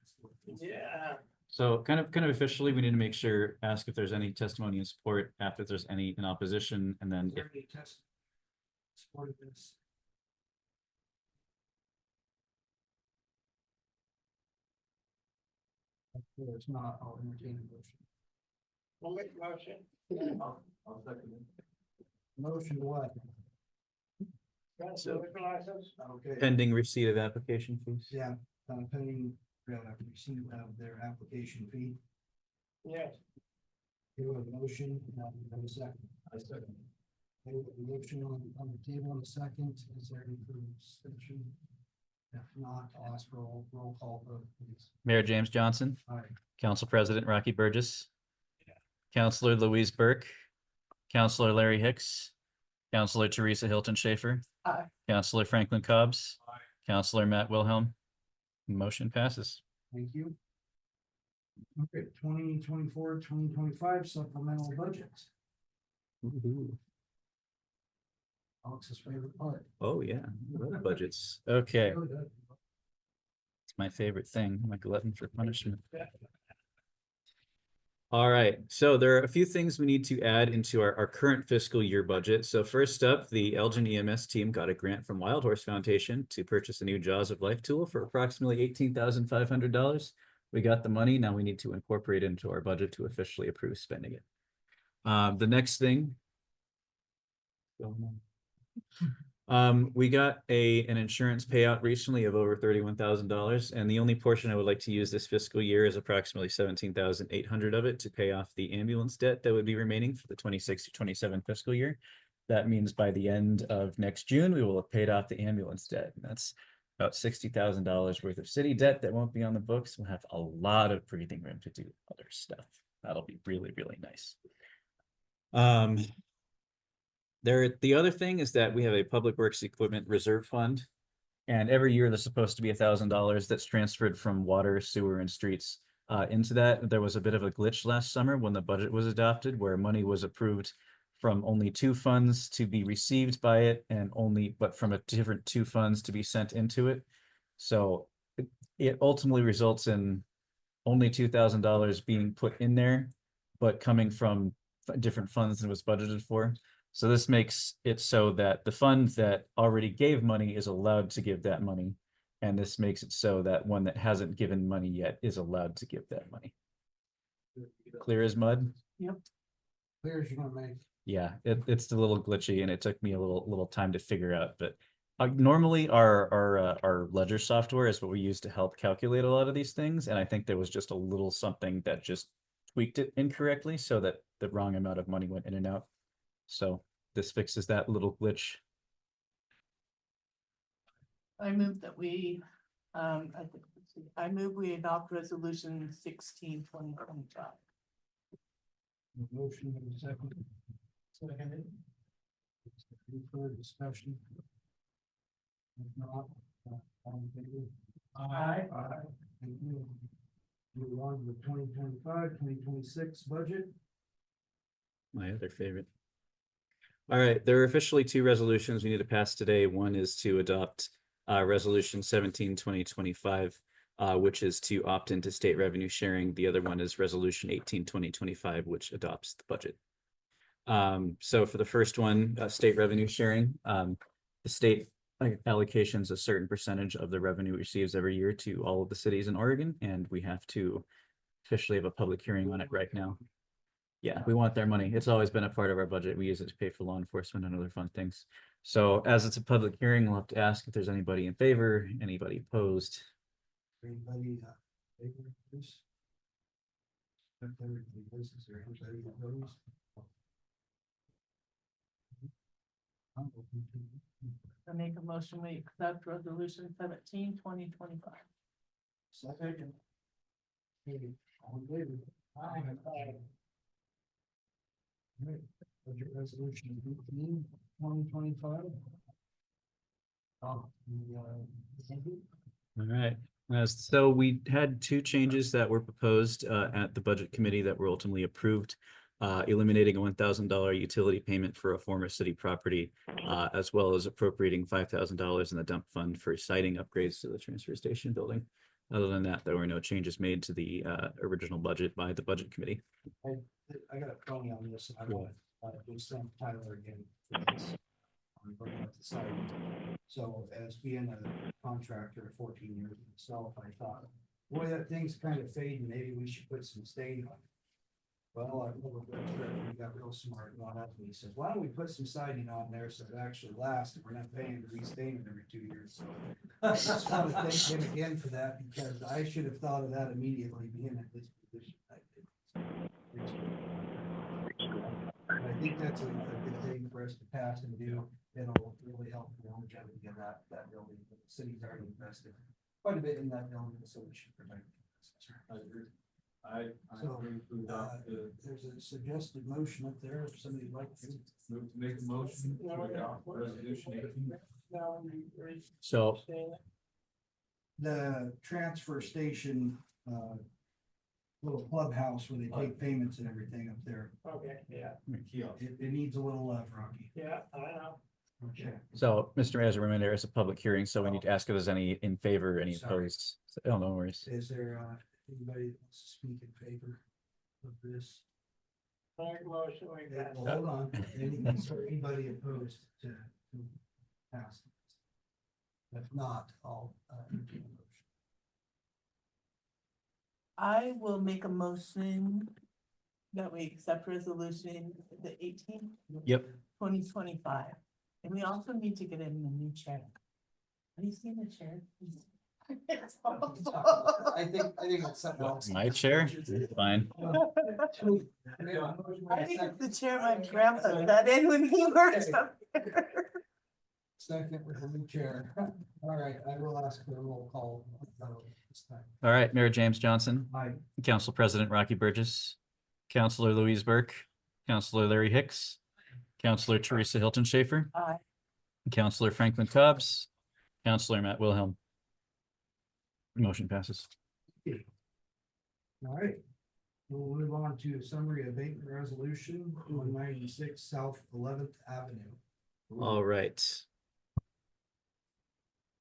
Yeah. So kind of officially, we need to make sure, ask if there's any testimony in support, after there's any in opposition, and then Is if there any test? Support of this? If there's not, I'll entertain a motion. I'll make a motion. I'll second it. Motion to what? So- Okay. Pending receipt of application fees. Yeah, pending, receipt of their application fee. Yes. Give a motion, and a second. I second. Okay, with the motion on the table in a second, is there any further discussion? If not, I'll ask for a roll call vote, please. Mayor James Johnson, Aye. Council President Rocky Burgess, Councilor Louise Burke, Councilor Larry Hicks, Councilor Teresa Hilton Schaefer, Aye. Councilor Franklin Cobbs, Councilor Matt Wilhelm. Motion passes. Thank you. Okay, 2024-2025 supplemental budget. Alex's favorite part. Oh, yeah, love budgets. Okay, it's my favorite thing. I'm a glutton for punishment. All right, so there are a few things we need to add into our current fiscal year budget. So first up, the Elgin EMS team got a grant from Wild Horse Foundation to purchase a new Jaws of Life tool for approximately $18,500. We got the money, now we need to incorporate it into our budget to officially approve spending it. The next thing. We got an insurance payout recently of over $31,000, and the only portion I would like to use this fiscal year is approximately 17,800 of it to pay off the ambulance debt that would be remaining for the 26 to 27 fiscal year. That means by the end of next June, we will have paid off the ambulance debt. And that's about $60,000 worth of city debt that won't be on the books. We'll have a lot of breathing room to do other stuff. That'll be really, really nice. The other thing is that we have a public works equipment reserve fund. And every year there's supposed to be $1,000 that's transferred from water, sewer, and streets into that. There was a bit of a glitch last summer when the budget was adopted, where money was approved from only two funds to be received by it, and but from a different two funds to be sent into it. So it ultimately results in only $2,000 being put in there, but coming from different funds than was budgeted for. So this makes it so that the fund that already gave money is allowed to give that money. And this makes it so that one that hasn't given money yet is allowed to give that money. Clear as mud? Yep. Clear as you're gonna make. Yeah, it's a little glitchy and it took me a little time to figure out, but normally our ledger software is what we use to help calculate a lot of these things. And I think there was just a little something that just tweaked it incorrectly so that the wrong amount of money went in and out. So this fixes that little glitch. I move that we, I move we adopt resolution 16/2025. Motion in a second. Seconded. Any further discussion? If not, all in favor? Aye. Aye. Thank you. Move on to the 2025-2026 budget. My other favorite. All right, there are officially two resolutions we need to pass today. One is to adopt resolution 17/2025, which is to opt into state revenue sharing. The other one is resolution 18/2025, which adopts the budget. So for the first one, state revenue sharing, the state allocations a certain percentage of the revenue it receives every year to all of the cities in Oregon, and we have to officially have a public hearing on it right now. Yeah, we want their money. It's always been a part of our budget. We use it to pay for law enforcement and other fun things. So as it's a public hearing, we'll have to ask if there's anybody in favor, anybody opposed. Anybody, favor of this? If everybody is there anybody opposed? I'm open to- I make a motion, we accept resolution 17/2025. Second. Okay, all in favor? Aye. Right, budget resolution 18/2025. All right, so we had two changes that were proposed at the budget committee that were ultimately approved. Eliminating a $1,000 utility payment for a former city property, as well as appropriating $5,000 in the dump fund for siding upgrades to the transfer station building. Other than that, there were no changes made to the original budget by the budget committee. I got a phony on this, and I want to send Tyler again for this. I'm bringing up the site. So as being a contractor 14 years myself, I thought boy, that thing's kind of fading, maybe we should put some stain on it. Well, our public works director, he got real smart, and all that, and he says, why don't we put some siding on there so it actually lasts, and we're not paying to restain it every 2 years, so. I just want to thank him again for that, because I should have thought of that immediately, being at this position. I think that's a good thing for us to pass and do. It'll really help the longevity of that building. The city's already invested quite a bit in that building, so we should protect it. I agree. I So, agree with that. there's a suggested motion up there, if somebody'd like to. Move to make a motion to adopt resolution 18. So The transfer station, little clubhouse where they take payments and everything up there. Okay, yeah, Kiosk. It needs a little love, Rocky. yeah, I know. Okay. So, Mr. Mayor, as a reminder, it's a public hearing, so we need to ask if there's any in favor, any Sorry. opposed. Oh, no worries. Is there, anybody that wants to speak in favor of this? Make a motion, we got. Well, hold on, is there anybody opposed to pass? If not, I'll, entertain a motion. I will make a motion that we accept resolution the 18th, Yep. 2025. And we also need to get in a new chair. Have you seen the chair? It's awful. I think it's something else. My chair? Fine. I think it's the chair my grandpa got in when he worked up there. Second with the new chair. All right, I will ask for a roll call. This time. All right, Mayor James Johnson, Aye. Council President Rocky Burgess, Councilor Louise Burke, Councilor Larry Hicks, Councilor Teresa Hilton Schaefer, Aye. Councilor Franklin Cobbs, Councilor Matt Wilhelm. Motion passes. All right. We'll move on to summary abatement resolution 196 South 11th Avenue. All right.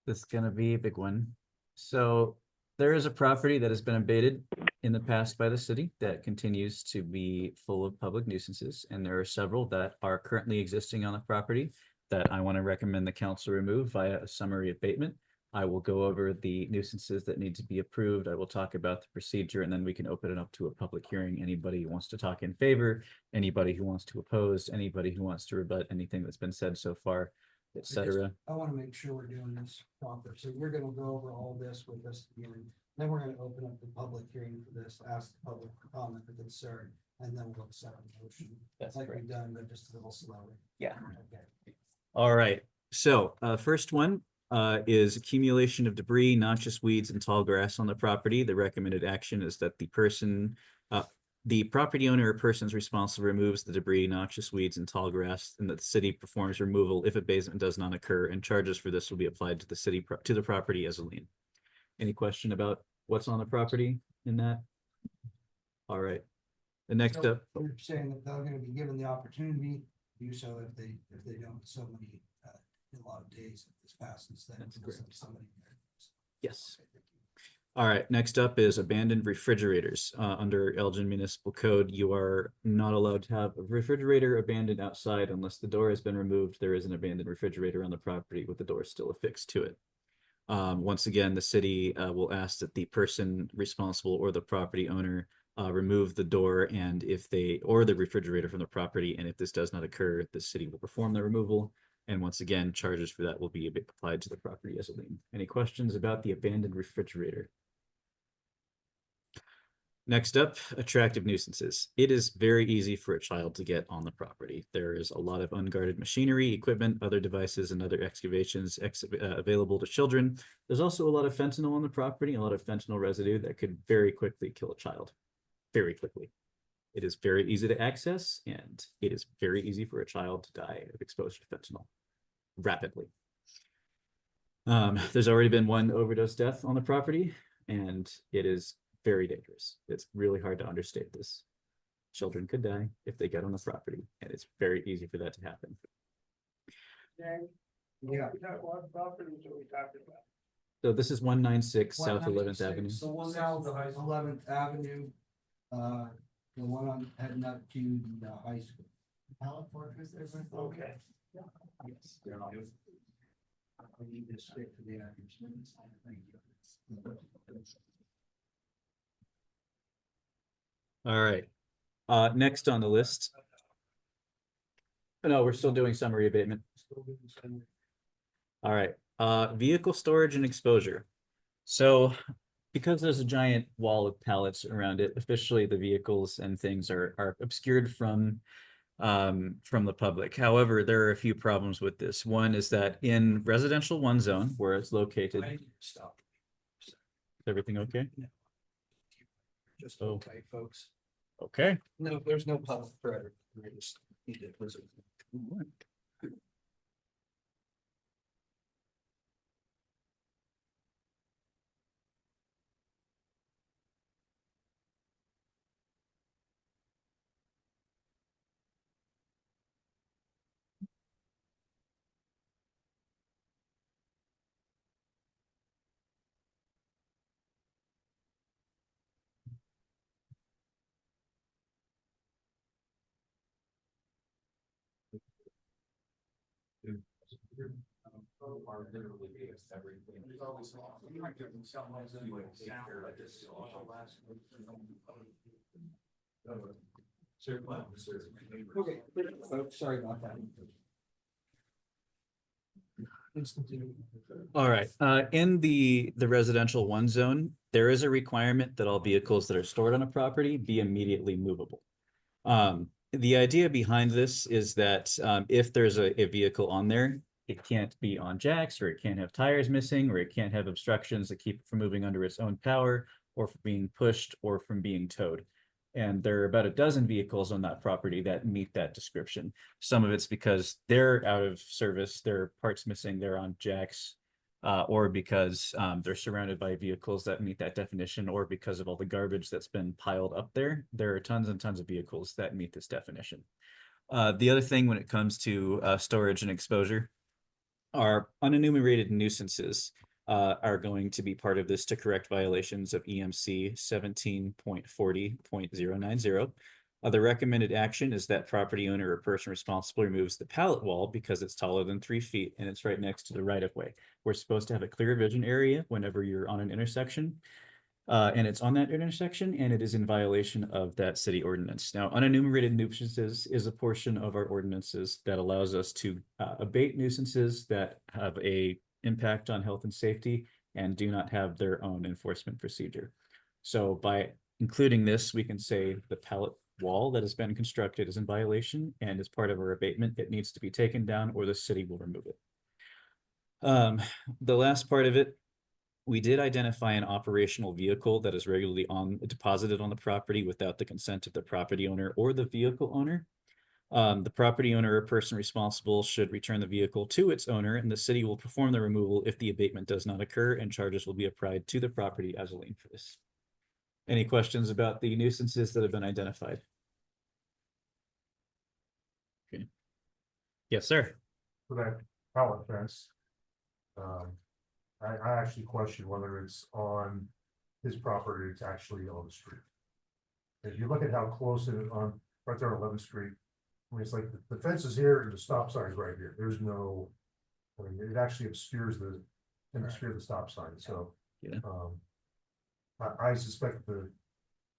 This is gonna be a big one. So there is a property that has been abated in the past by the city that continues to be full of public nuisances. And there are several that are currently existing on the property that I want to recommend the council remove via a summary abatement. I will go over the nuisances that need to be approved. I will talk about the procedure, and then we can open it up to a public hearing. Anybody who wants to talk in favor, anybody who wants to oppose, anybody who wants to rebut anything that's been said so far, etc. I want to make sure we're doing this proper. So you're going to go over all this with us again. Then we're going to open up the public hearing for this, ask the public for comment or concern, and then we'll set up a motion. That's like correct. we've done, but just a little slower. Yeah. Okay. All right. So first one is accumulation of debris, noxious weeds, and tall grass on the property. The recommended action is that the property owner or persons responsible removes the debris, noxious weeds, and tall grass, and that the city performs removal if abatement does not occur, and charges for this will be applied to the city to the property as a lien. Any question about what's on the property in that? All right. The next So up. you're saying that they're going to be given the opportunity to do so if they don't so many, in a lot of days if this passes, then That's we'll send correct. somebody there. Yes. Okay, thank you. All right, next up is abandoned refrigerators. Under Elgin Municipal Code, you are not allowed to have a refrigerator abandoned outside unless the door has been removed. There is an abandoned refrigerator on the property with the door still affixed to it. Once again, the city will ask that the person responsible or the property owner remove the door and or the refrigerator from the property. And if this does not occur, the city will perform the removal. And once again, charges for that will be applied to the property as a lien. Any questions about the abandoned refrigerator? Next up, attractive nuisances. It is very easy for a child to get on the property. There is a lot of unguarded machinery, equipment, other devices, and other excavations available to children. There's also a lot of fentanyl on the property, a lot of fentanyl residue that could very quickly kill a child. Very quickly. It is very easy to access, and it is very easy for a child to die of exposure to fentanyl rapidly. There's already been one overdose death on the property, and it is very dangerous. It's really hard to understate this. Children could die if they get on the property, and it's very easy for that to happen. Yeah. What properties are we talking about? So this is 196 South 11th 196, Avenue. So one South 11th Avenue, the one on heading up to the high school. Pallet Fortress, Okay. Yes. I need to stick to the address. Thank you. All right. Next on the list. No, we're still doing summary abatement. All right, vehicle storage and exposure. So because there's a giant wall of pallets around it, officially the vehicles and things are obscured from the public. However, there are a few problems with this. One is that in residential one zone where it's located. Stop. Is everything okay? Just Oh. okay, folks. Okay. No, there's no public threat. We just need to listen. Are literally everything. There's always. You might give them someone who would take care of this. Okay, folks, sorry about that. Please continue. All right, in the residential one zone, there is a requirement that all vehicles that are stored on a property be immediately movable. The idea behind this is that if there's a vehicle on there, it can't be on jacks, or it can't have tires missing, or it can't have obstructions that keep it from moving under its own power, or from being pushed, or from being towed. And there are about a dozen vehicles on that property that meet that description. Some of it's because they're out of service, there are parts missing, they're on jacks, or because they're surrounded by vehicles that meet that definition, or because of all the garbage that's been piled up there. There are tons and tons of vehicles that meet this definition. The other thing when it comes to storage and exposure, our unenumerated nuisances are going to be part of this to correct violations of EMC 17.40.090. The recommended action is that property owner or person responsible removes the pallet wall because it's taller than 3 feet and it's right next to the right of way. We're supposed to have a clear vision area whenever you're on an intersection. And it's on that intersection, and it is in violation of that city ordinance. Now, unenumerated nuisances is a portion of our ordinances that allows us to abate nuisances that have a impact on health and safety and do not have their own enforcement procedure. So by including this, we can say the pallet wall that has been constructed is in violation, and as part of our abatement, it needs to be taken down or the city will remove it. The last part of it, we did identify an operational vehicle that is regularly deposited on the property without the consent of the property owner or the vehicle owner. The property owner or person responsible should return the vehicle to its owner, and the city will perform the removal if the abatement does not occur, and charges will be applied to the property as a lien for this. Any questions about the nuisances that have been identified? Okay. Yes, sir. For that pallet fence. I actually question whether it's on his property, or it's actually on the street. If you look at how close it is on, right there on 11th Street, I mean, it's like the fence is here and the stop sign is right here. There's no, I mean, it actually obscures the stop sign, so. Yeah. I suspect that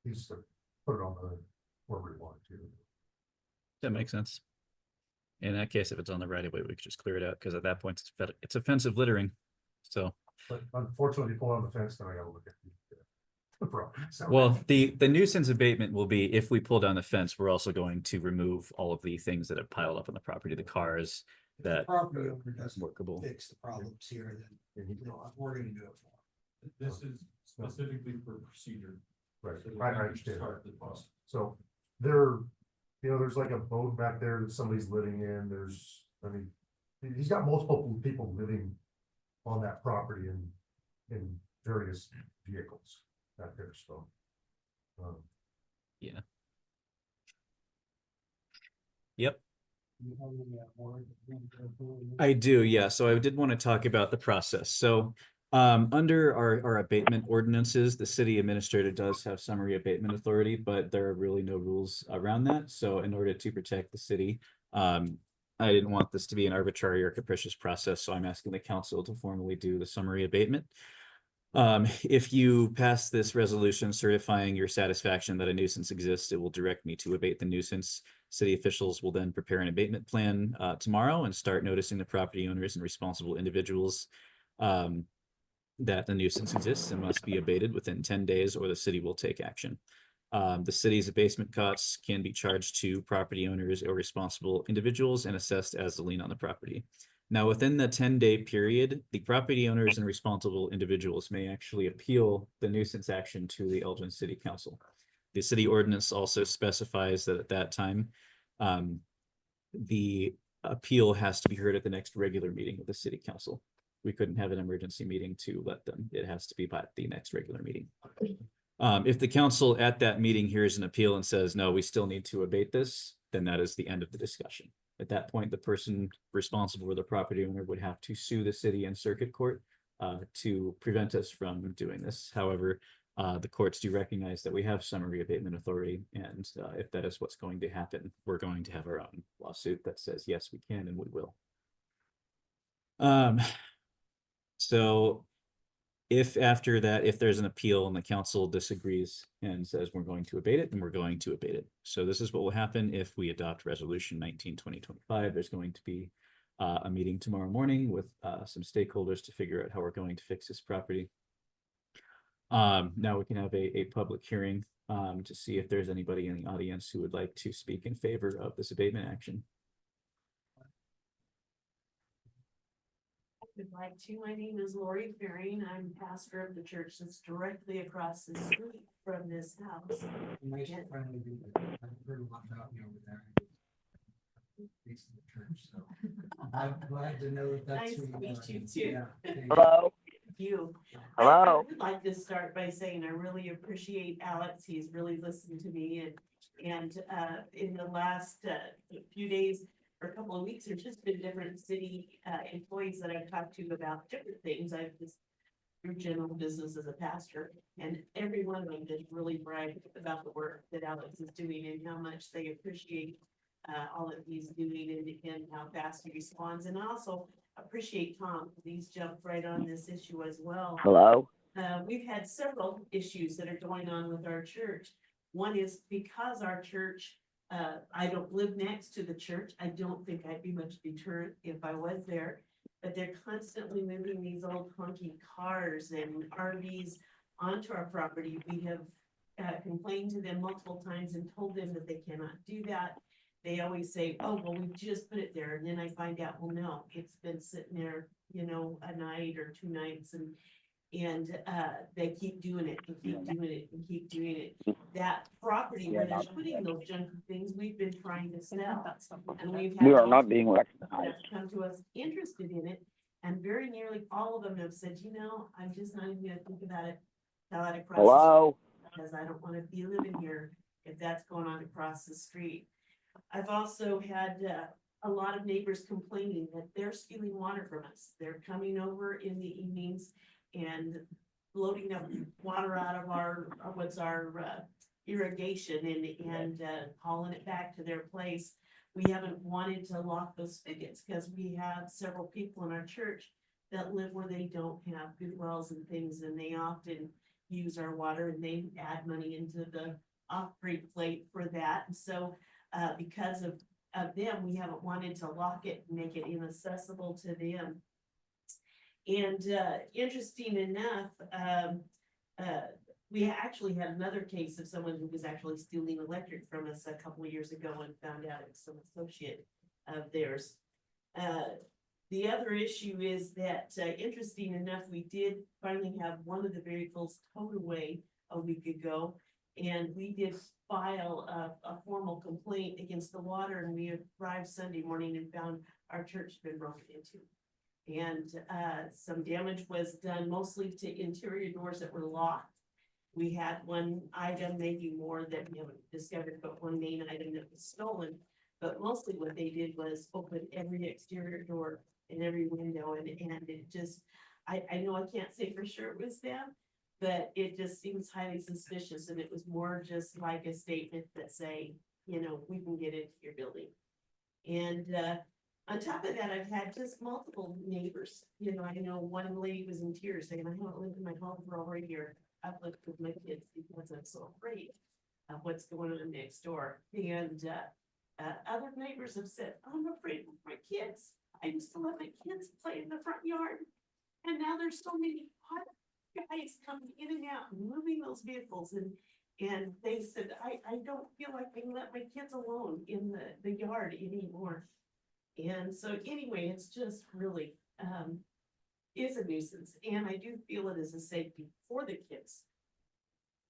he's to put it on the, wherever he wanted to. That makes sense. In that case, if it's on the right of way, we could just clear it out, because at that point, it's offensive littering. So, But unfortunately, pull on the fence, then I gotta look at the problem. So- well, the nuisance abatement will be if we pull down the fence, we're also going to remove all of the things that have piled up on the property, the cars If the that property owner doesn't workable. fix the problems here, then, you know, we're gonna do it for them. This is specifically for procedure. Right, So I we can understand start that. the process. So there, you know, there's like a boat back there that somebody's living in, there's, I mean, he's got multiple people living on that property in various vehicles back there, so. Yeah. Yep. I do, yeah. So I did want to talk about the process. So under our abatement ordinances, the city administrator does have summary abatement authority, but there are really no rules around that. So in order to protect the city, I didn't want this to be an arbitrary or capricious process, so I'm asking the council to formally do the summary abatement. If you pass this resolution certifying your satisfaction that a nuisance exists, it will direct me to abate the nuisance. City officials will then prepare an abatement plan tomorrow and start noticing the property owners and responsible individuals that the nuisance exists and must be abated within 10 days, or the city will take action. The city's abatement costs can be charged to property owners or responsible individuals and assessed as the lien on the property. Now, within the 10-day period, the property owners and responsible individuals may actually appeal the nuisance action to the Elgin City Council. The city ordinance also specifies that at that time, the appeal has to be heard at the next regular meeting of the city council. We couldn't have an emergency meeting to let them. It has to be by the next regular meeting. If the council at that meeting hears an appeal and says, no, we still need to abate this, then that is the end of the discussion. At that point, the person responsible or the property owner would have to sue the city and circuit court to prevent us from doing this. However, the courts do recognize that we have summary abatement authority, and if that is what's going to happen, we're going to have our own lawsuit that says, yes, we can and we will. So if after that, if there's an appeal and the council disagrees and says we're going to abate it, then we're going to abate it. So this is what will happen if we adopt resolution 19/2025. There's going to be a meeting tomorrow morning with some stakeholders to figure out how we're going to fix this property. Now we can have a public hearing to see if there's anybody in the audience who would like to speak in favor of this abatement action. Would like to. My name is Lori Fearing. I'm pastor of the church that's directly across the street from this house. Nice and friendly people. I've heard a lot about you over there. Thanks to the church, so I'm glad to know that that's. Nice who to you meet are. you too. Yeah, thank you. Hello. You. Hello. I would like to start by saying I really appreciate Alex. He's really listened to me, and in the last few days or a couple of weeks, there's just been different city employees that I've talked to about different things. I've just through general business as a pastor, and every one of them just really bragged about the work that Alex is doing and how much they appreciate all that he's doing and how fast he responds. And I also appreciate Tom. He's jumped right on this issue as well. Hello. We've had several issues that are going on with our church. One is because our church, I don't live next to the church. I don't think I'd be much deterrent if I was there, but they're constantly moving these old clunky cars and RVs onto our property. We have complained to them multiple times and told them that they cannot do that. They always say, oh, well, we just put it there. And then I find out, well, no, it's been sitting there, you know, a night or 2 nights, and they keep doing it and keep doing it and keep doing it. That property where they're putting those junky things, we've been trying to sell. And we've had We are not multiple being people recognized. that come to us interested in it. And very nearly all of them have said, you know, I'm just not even gonna think about it. Tell it across the Hello. street, because I don't wanna be living here if that's going on across the street. I've also had a lot of neighbors complaining that they're stealing water from us. They're coming over in the evenings and loading up water out of our irrigation and hauling it back to their place. We haven't wanted to lock those spigots because we have several people in our church that live where they don't have good wells and things, and they often use our water and they add money into the off-grade plate for that. And so because of them, we haven't wanted to lock it and make it inaccessible to them. And interesting enough, we actually had another case of someone who was actually stealing electric from us a couple of years ago and found out it was some associate of theirs. The other issue is that, interesting enough, we did finally have one of the vehicles towed away a week ago. And we did file a formal complaint against the water, and we arrived Sunday morning and found our church had been broken into. And some damage was done mostly to interior doors that were locked. We had one item, maybe more that we haven't discovered, but one main item that was stolen. But mostly what they did was open every exterior door and every window, and it just, I know I can't say for sure it was them, but it just seems highly suspicious, and it was more just like a statement that say, you know, we can get into your building. And On top of that, I've had just multiple neighbors, you know, I know one lady was in tears saying, I haven't lived in my home for over a year. I've lived with my kids because I'm so afraid of what's going on next door. And, other neighbors have said, I'm afraid of my kids. I used to let my kids play in the front yard. And now there's so many hot guys coming in and out and moving those vehicles and they said, I don't feel like I can let my kids alone in the yard anymore. And so anyway, it's just really, is a nuisance, and I do feel it is a safety for the kids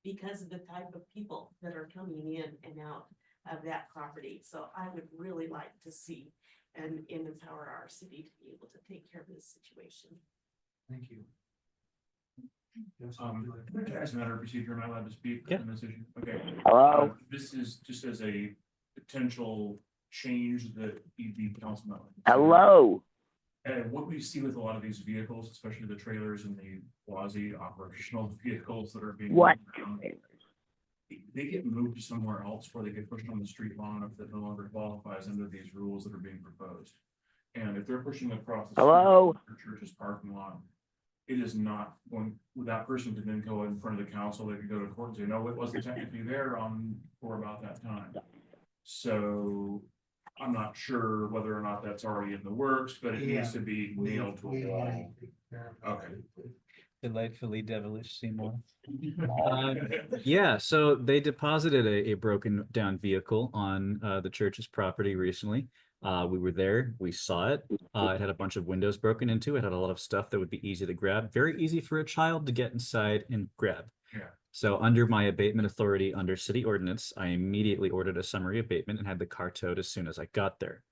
because of the type of people that are coming in and out of that property. So I would really like to see and empower our city to be able to take care of this situation. Thank you. As a matter of procedure, am I allowed to speak Yeah. on this issue? Okay. Hello? This is just as a potential change that the council. Hello? And what we see with a lot of these vehicles, especially the trailers and the quasi operational vehicles that are being. What? moved around, they get moved to somewhere else where they get pushed on the street long enough that no longer qualifies under these rules that are being proposed. And if they're pushing across the. Hello? street for church's parking lot, it is not going, that person could then go in front of the council, they could go to court and say, no, it wasn't technically there on, or about that time. So I'm not sure whether or not that's already in the works, but it needs to be nailed to a wall. Okay. Delightfully devilish, Seymour. Yeah, so they deposited a broken down vehicle on the church's property recently. We were there, we saw it. It had a bunch of windows broken into it, had a lot of stuff that would be easy to grab, very easy for a child to get inside and grab. Yeah. So under my abatement authority under city ordinance, I immediately ordered a summary abatement and had the car towed as soon as I got there.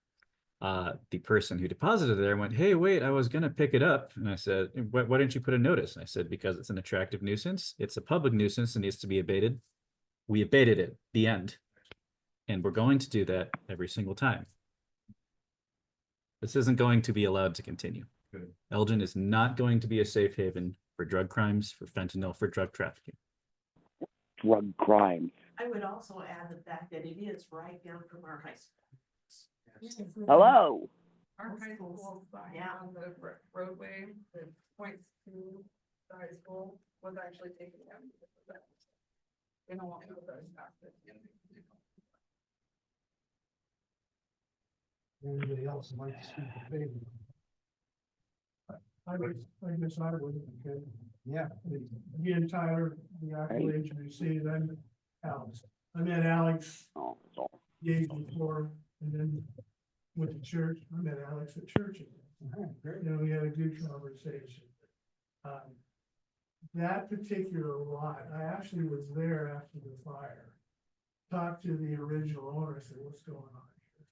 The person who deposited there went, hey, wait, I was gonna pick it up. And I said, why didn't you put a notice? And I said, because it's an attractive nuisance. It's a public nuisance and needs to be abated. We abated it, the end. And we're going to do that every single time. This isn't going to be allowed to continue. Good. Elgin is not going to be a safe haven for drug crimes, for fentanyl, for drug trafficking. Drug crimes. I would also add the fact that it is right down from our high school. Hello? Our high school sign on the roadway that points to the high school was actually taken down because of that. They don't want people to pass it. Anybody else would like to speak in favor? I guess I would, okay. Yeah. Again, Tyler, the accolades you received, I'm Alex. I met Alex Oh, that's all. years before, and then went to church. I met Alex at church. You know, we had a good conversation. That particular lot, I actually was there after the fire. Talked to the original owner, I said, what's going on here?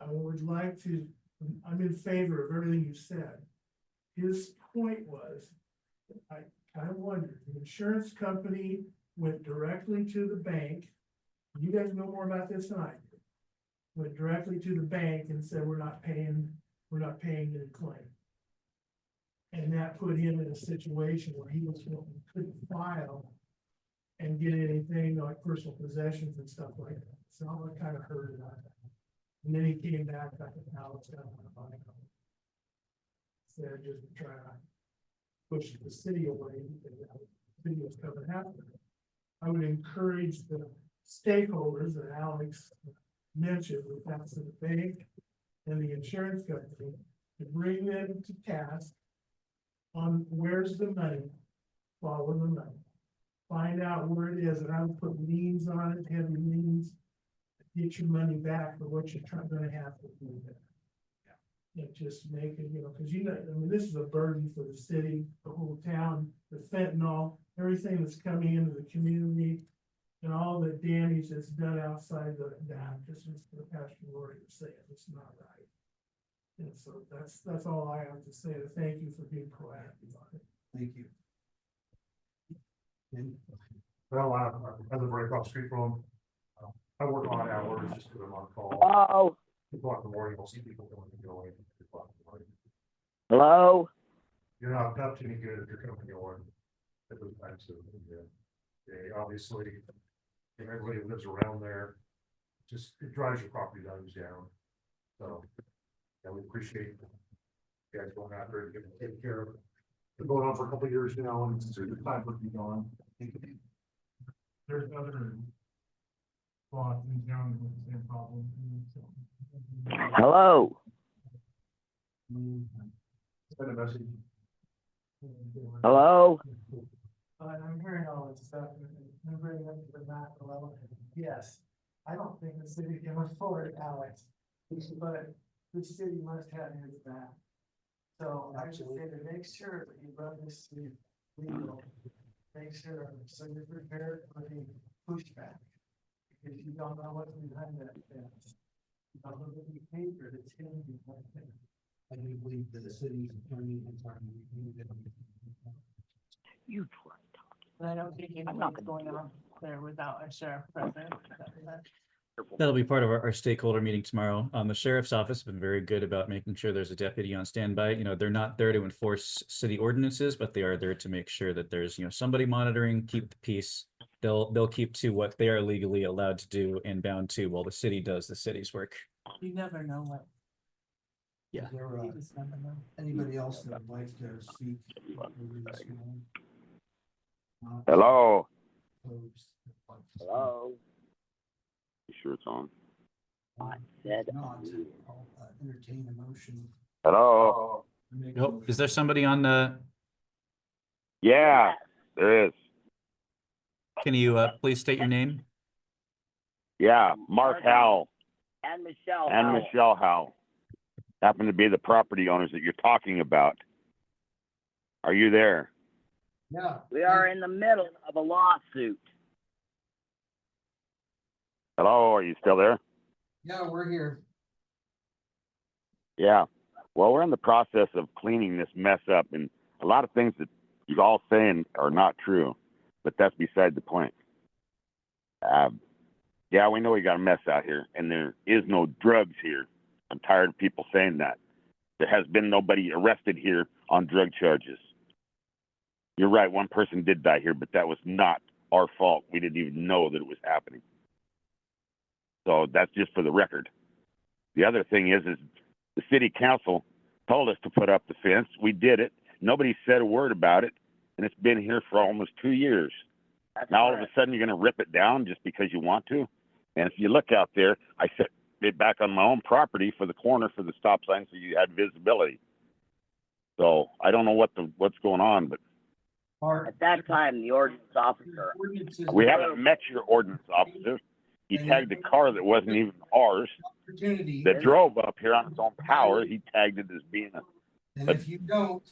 I would like to, I'm in favor of everything you said. His point was, I kind of wondered, the insurance company went directly to the bank. You guys know more about this than I do. Went directly to the bank and said, we're not paying the claim. And that put him in a situation where he couldn't file and get anything like personal possessions and stuff like that. So I kind of heard about that. And then he came back, got the Alex down on the bike. Instead of just trying to push the city away, because the city was coming after it. I would encourage the stakeholders that Alex mentioned, with that's the bank and the insurance company, to bring them to task on where's the money, follow the money. Find out where it is, and I would put liens on it, heavy liens, get your money back for what you're gonna have to do there. And just make it, you know, because you know, I mean, this is a burden for the city, the whole town, the fentanyl, everything that's coming into the community. And all the damage that's done outside the dam, just as the Pastor Lori was saying, it's not right. And so that's all I have to say, to thank you for being proactive on it. Thank you. Well, I live right across the street from, I work on hours just because I'm on call. Hello? 2 o'clock in the morning, I'll see people coming and going. 2 o'clock in the morning. Hello? You're not up to any good if you're coming on at those times of, obviously, everybody who lives around there, just, it drives your property values down. So, And we appreciate you guys going after it, getting taken care of. Been going on for a couple of years now, and it's a good time for it to be gone. There's other spots in town with the same problem. Hello. Send a message. Hello. I'm hearing all this stuff, and I'm bringing up to the macro level. Yes, I don't think the city can afford it, Alex, but the city must have his back. So I would say to make sure that you run this through legal, make sure, so you're prepared for the pushback. Because you don't know what's behind that fence. You don't know the behavior that's hidden behind that. I do believe that the city's attorney has already reviewed it. You try talking. But I don't think anything's going on there without a sheriff present. That'll be part of our stakeholder meeting tomorrow. The sheriff's office has been very good about making sure there's a deputy on standby. You know, they're not there to enforce city ordinances, but they are there to make sure that there's, somebody monitoring, keep the peace. They'll keep to what they are legally allowed to do and bound to while the city does the city's work. You never know what. Yeah. Is there, You just never know. anybody else that would like to speak? over this one? Not Hello. opposed. Hello. You sure it's on? I said. Not, I'll entertain a motion. Hello. Oh, is there somebody on the, Yeah, there is. can you please state your name? Yeah, Mark Howell And Michelle. and Howell. Michelle Howell happen to be the property owners that you're talking about. Are you there? Yeah. We are in the middle of a lawsuit. Hello, are you still there? Yeah, we're here. Yeah. Well, we're in the process of cleaning this mess up, and a lot of things that you're all saying are not true, but that's beside the point. Yeah, we know we got a mess out here, and there is no drugs here. I'm tired of people saying that. There has been nobody arrested here on drug charges. You're right, one person did die here, but that was not our fault. We didn't even know that it was happening. So that's just for the record. The other thing is the city council told us to put up the fence. We did it. Nobody said a word about it, and it's been here for almost 2 years. That's Now all of a correct. sudden you're going to rip it down just because you want to. And if you look out there, I set it back on my own property for the corner for the stop sign so you had visibility. So I don't know what's going on, but At that time, the ordinance officer, we haven't met your ordinance officer. He tagged a car that wasn't even ours Opportunity. that drove up here on its own power. He tagged it as being a. And if you don't,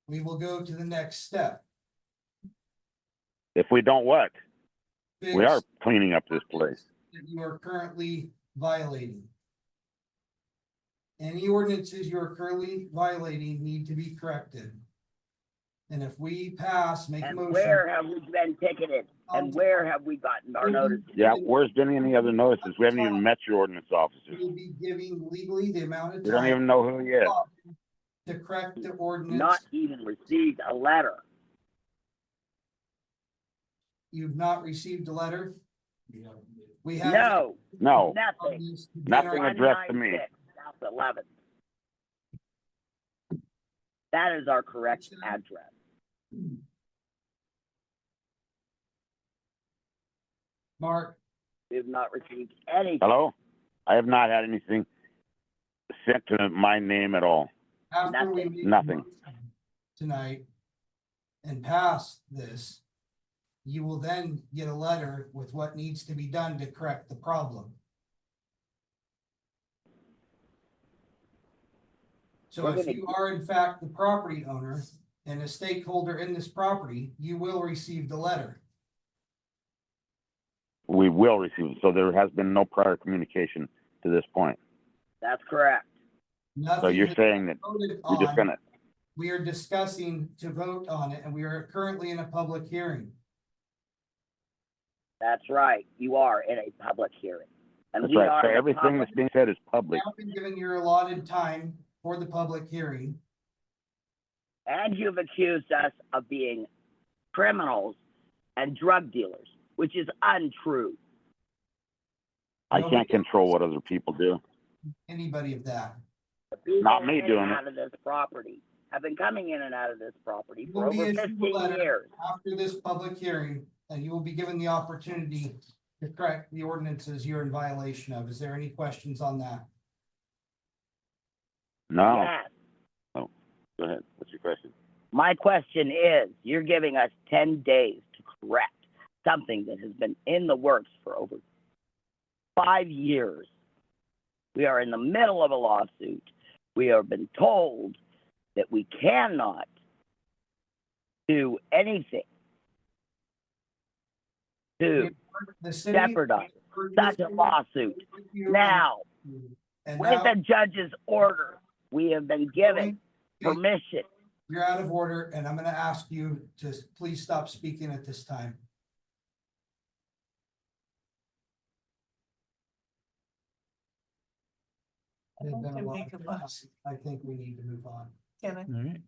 we will go to the next step. If we don't what? We Fix are cleaning up this place. that you are currently violating. Any ordinances you are currently violating need to be corrected. And if we pass, make a and motion. where have we been ticketed? And where have we gotten our notice? Yeah, where's been any other notices? We haven't even met your ordinance officer. We'll be giving legally the amount of We don't time even know who he is. to correct the ordinance. Not even received a letter. You've not received a letter? We have. No, No, nothing. nothing addressed to me. 196 South 11th. That is our correct address. Mark, We have not received anything. Hello? I have not had anything sent to my name at all. after we. Nothing. make Nothing. tonight and pass this, you will then get a letter with what needs to be done to correct the problem. So We're if gonna- you are in fact the property owner and a stakeholder in this property, you will receive the letter. We will receive it. So there has been no prior communication to this point. That's correct. So Nothing you're has saying that voted we're just on. gonna, We are discussing to vote on it and we are currently in a public hearing. That's right. You are in a public hearing. And that's we right. are So in a everything public- that's being said is public. Now been given your allotted time for the public hearing. And you've accused us of being criminals and drug dealers, which is untrue. I can't control what other people do. Anybody of that. Not me doing it. Out of this property. I've been coming in and out of this property You for will be over issued a 15 letter years. after this public hearing, and you will be given the opportunity to correct the ordinances you're in violation of. Is there any questions on that? No. Yes. Oh, go ahead. What's your question? My question is, you're giving us 10 days to correct something that has been in the works for over 5 years. We are in the middle of a lawsuit. We have been told that we cannot do anything to The city. jeopardize such a lawsuit. Now, And with now the judge's order, we have been given permission. you're out of order, and I'm gonna ask you to please stop speaking at this time. There's been a Can lot make a of- motion. I think we need to move on. Can I? All right.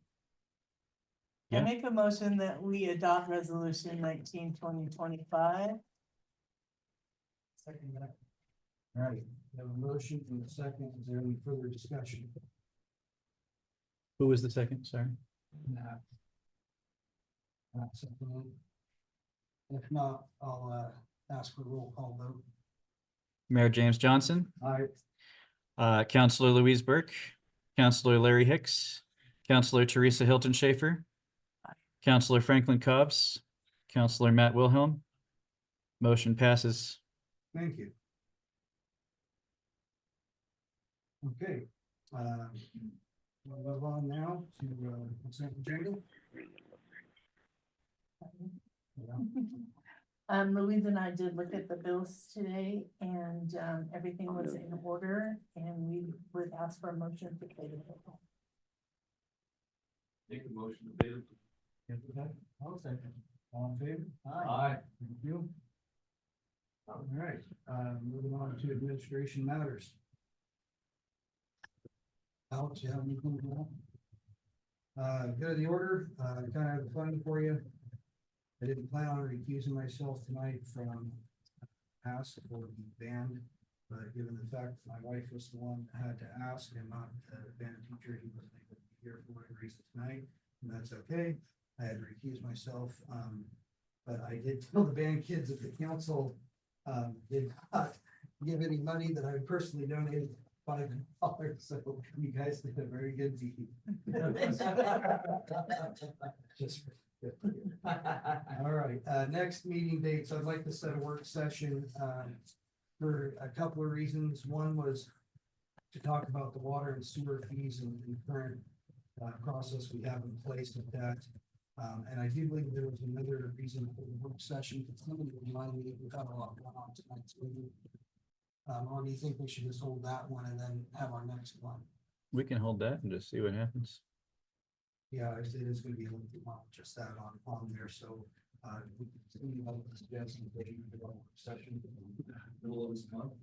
I Yeah. make a motion that we adopt resolution 19/2025. Second that. All right, we have a motion and a second. Is there any further discussion? Who was the second? Sorry. Nah. Not something. If not, I'll ask for a roll call vote. Mayor James Johnson, Councilor Louise Burke, Councilor Larry Hicks, Councilor Teresa Hilton Schaefer, Councilor Franklin Cobbs, Councilor Matt Wilhelm. Motion passes. Thank you. Okay, we'll move on now to consent agenda. Yeah. Louise and I did look at the bills today and, everything was in order and we would ask for a motion to pay the bill. Make a motion to pay the. I'll second. All in favor? Aye. Thank you. All right, moving on to administration matters. Alex, you have anything to add? Good of the order, kind of funny for you. I didn't plan on recusing myself tonight from ask for the band, but given the fact that my wife was the one that had to ask and not the band teacher, he wasn't able to be here for whatever reason tonight, and that's okay. I had to recuse myself, but I did tell the band kids at the council, did not give any money that I personally donated $5, so you guys did a very good deed. Just for all right, next meeting dates, I'd like to set a work session, for a couple of reasons. One was to talk about the water and sewer fees and the current, process we have in place with that. And I do believe there was another reason for the work session, but somebody reminded me, we've got a lot going on tonight's meeting. Or do you think we should just hold that one and then have our next one? We can hold that and just see what happens. Yeah, it is gonna be a little bit more, just that on there, so, we can continue on with this suggestion, that you do a session in the middle of this month.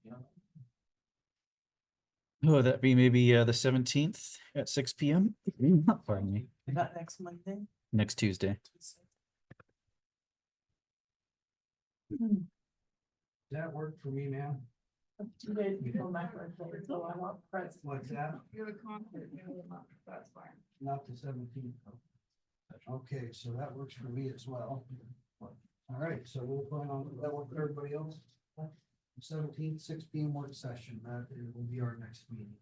Yeah. Oh, that'd be maybe the 17th at 6 p.m. Pardon me. Not next Monday. Next Tuesday. That worked for me, man. 2 days before my birthday, so I want presents. What's that? You have a conflict, that's fine. Not the 17th. Okay, so that works for me as well. All right, so we'll plan on, that work for everybody else? 17th, 6 p.m. work session, that will be our next meeting.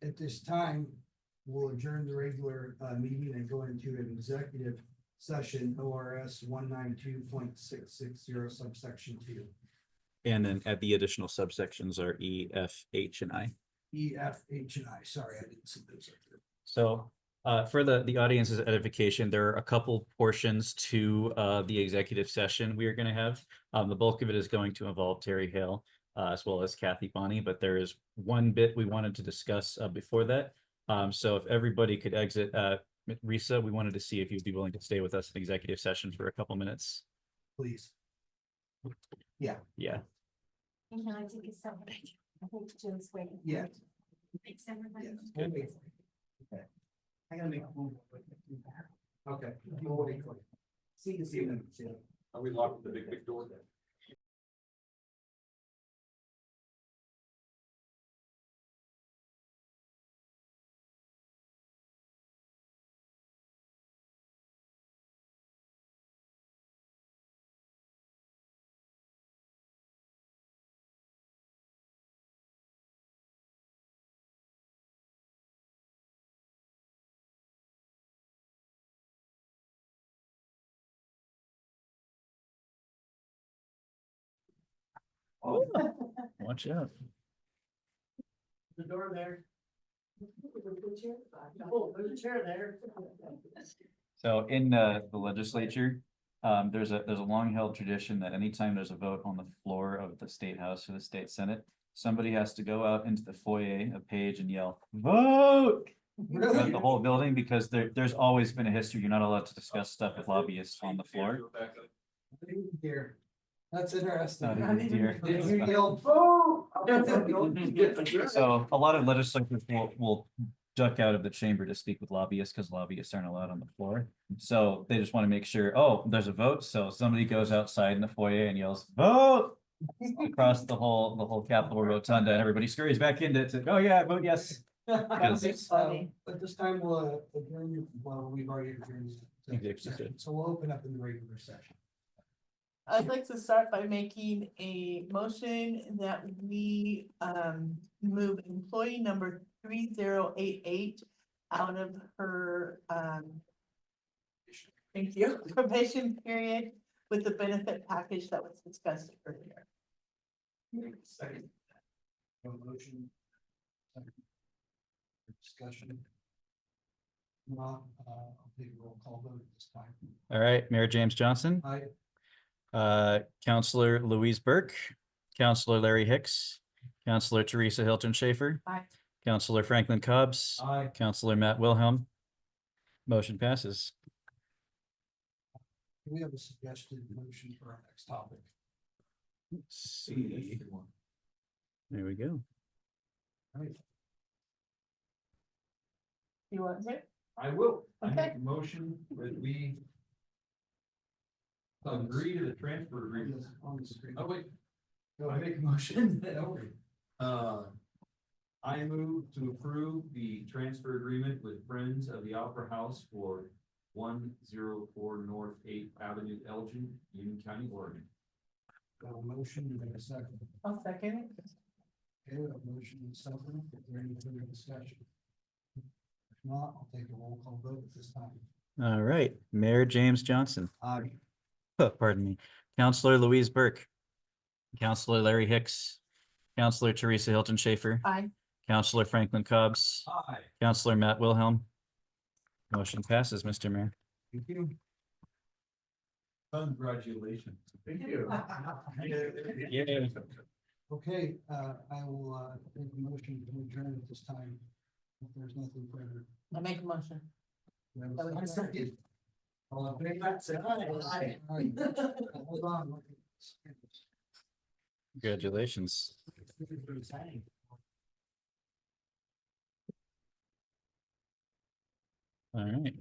At this time, we'll adjourn the regular meeting and go into an executive session, ORS 192.660 subsection 2. And then at the additional subsections are E, F, H, and I. E, F, H, and I. Sorry, I didn't see those up there. So for the audience's edification, there are a couple portions to the executive session we are going to have. The bulk of it is going to involve Terry Hale as well as Kathy Bonney, but there is one bit we wanted to discuss before that. So if everybody could exit, Risa, we wanted to see if you'd be willing to stay with us in executive session for a couple minutes. Please. Yeah. Yeah. Can I take a second? I think Jim's waiting. Yeah. Thanks, everybody. Yes. Okay. I gotta make a move. Okay. We'll wait for you. See you then. Are we locked the big door then? Watch out. The door there. Oh, there's a chair there. So in the legislature, there's a long held tradition that anytime there's a vote on the floor of the state house or the state senate, somebody has to go out into the foyer, a page, and yell, vote. Throughout the whole building, because there's always been a history, you're not allowed to discuss stuff with lobbyists on the floor. Here. That's interesting. Not even here. You yelled, "Oh!" So a lot of legislators will duck out of the chamber to speak with lobbyists because lobbyists aren't allowed on the floor. So they just want to make sure, oh, there's a vote. So somebody goes outside in the foyer and yells, vote across the whole Capitol Rotunda, and everybody scurries back into it to, oh yeah, vote yes. That's funny. But this time we'll adjourn, well, we've already adjourned. So we'll open up in the regular session. I'd like to start by making a motion that we move employee number 3088 out of her thank you, probation period with the benefit package that was discussed earlier. Second. No motion. Second. Discussion. Well, I'll take a roll call vote at this time. All right, Mayor James Johnson, Counselor Louise Burke, Counselor Larry Hicks, Counselor Teresa Hilton Schaefer. Aye. Counselor Franklin Cobbs. Aye. Counselor Matt Wilhelm. Motion passes. We have a suggested motion for our next topic. Let's see. There we go. Right. You want to? I will. I Okay. make a motion that we agree to the transfer agreement. On the screen. Oh, wait. I make a motion that, I move to approve the transfer agreement with Friends of the Opera House for 104 North 8th Avenue, Elgin, Union County, Oregon. Got a motion, we have a second. I'll second it. Okay, we have a motion and second. Is there any further discussion? If not, I'll take a roll call vote at this time. All right, Mayor James Johnson. Aye. Pardon me. Counselor Louise Burke. Counselor Larry Hicks. Counselor Teresa Hilton Schaefer. Aye. Counselor Franklin Cobbs. Aye. Counselor Matt Wilhelm. Motion passes, Mr. Mayor. Thank you. Congratulations. Thank you. Yeah. Okay, I will make a motion to adjourn at this time. If there's nothing further. I make a motion. We have a second. All in favor? Say aye. Aye. Hold on. Congratulations. All right.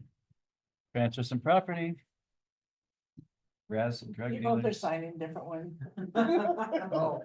Transfer some property. Razz and drug You both are dealers. signing different ones. Oh,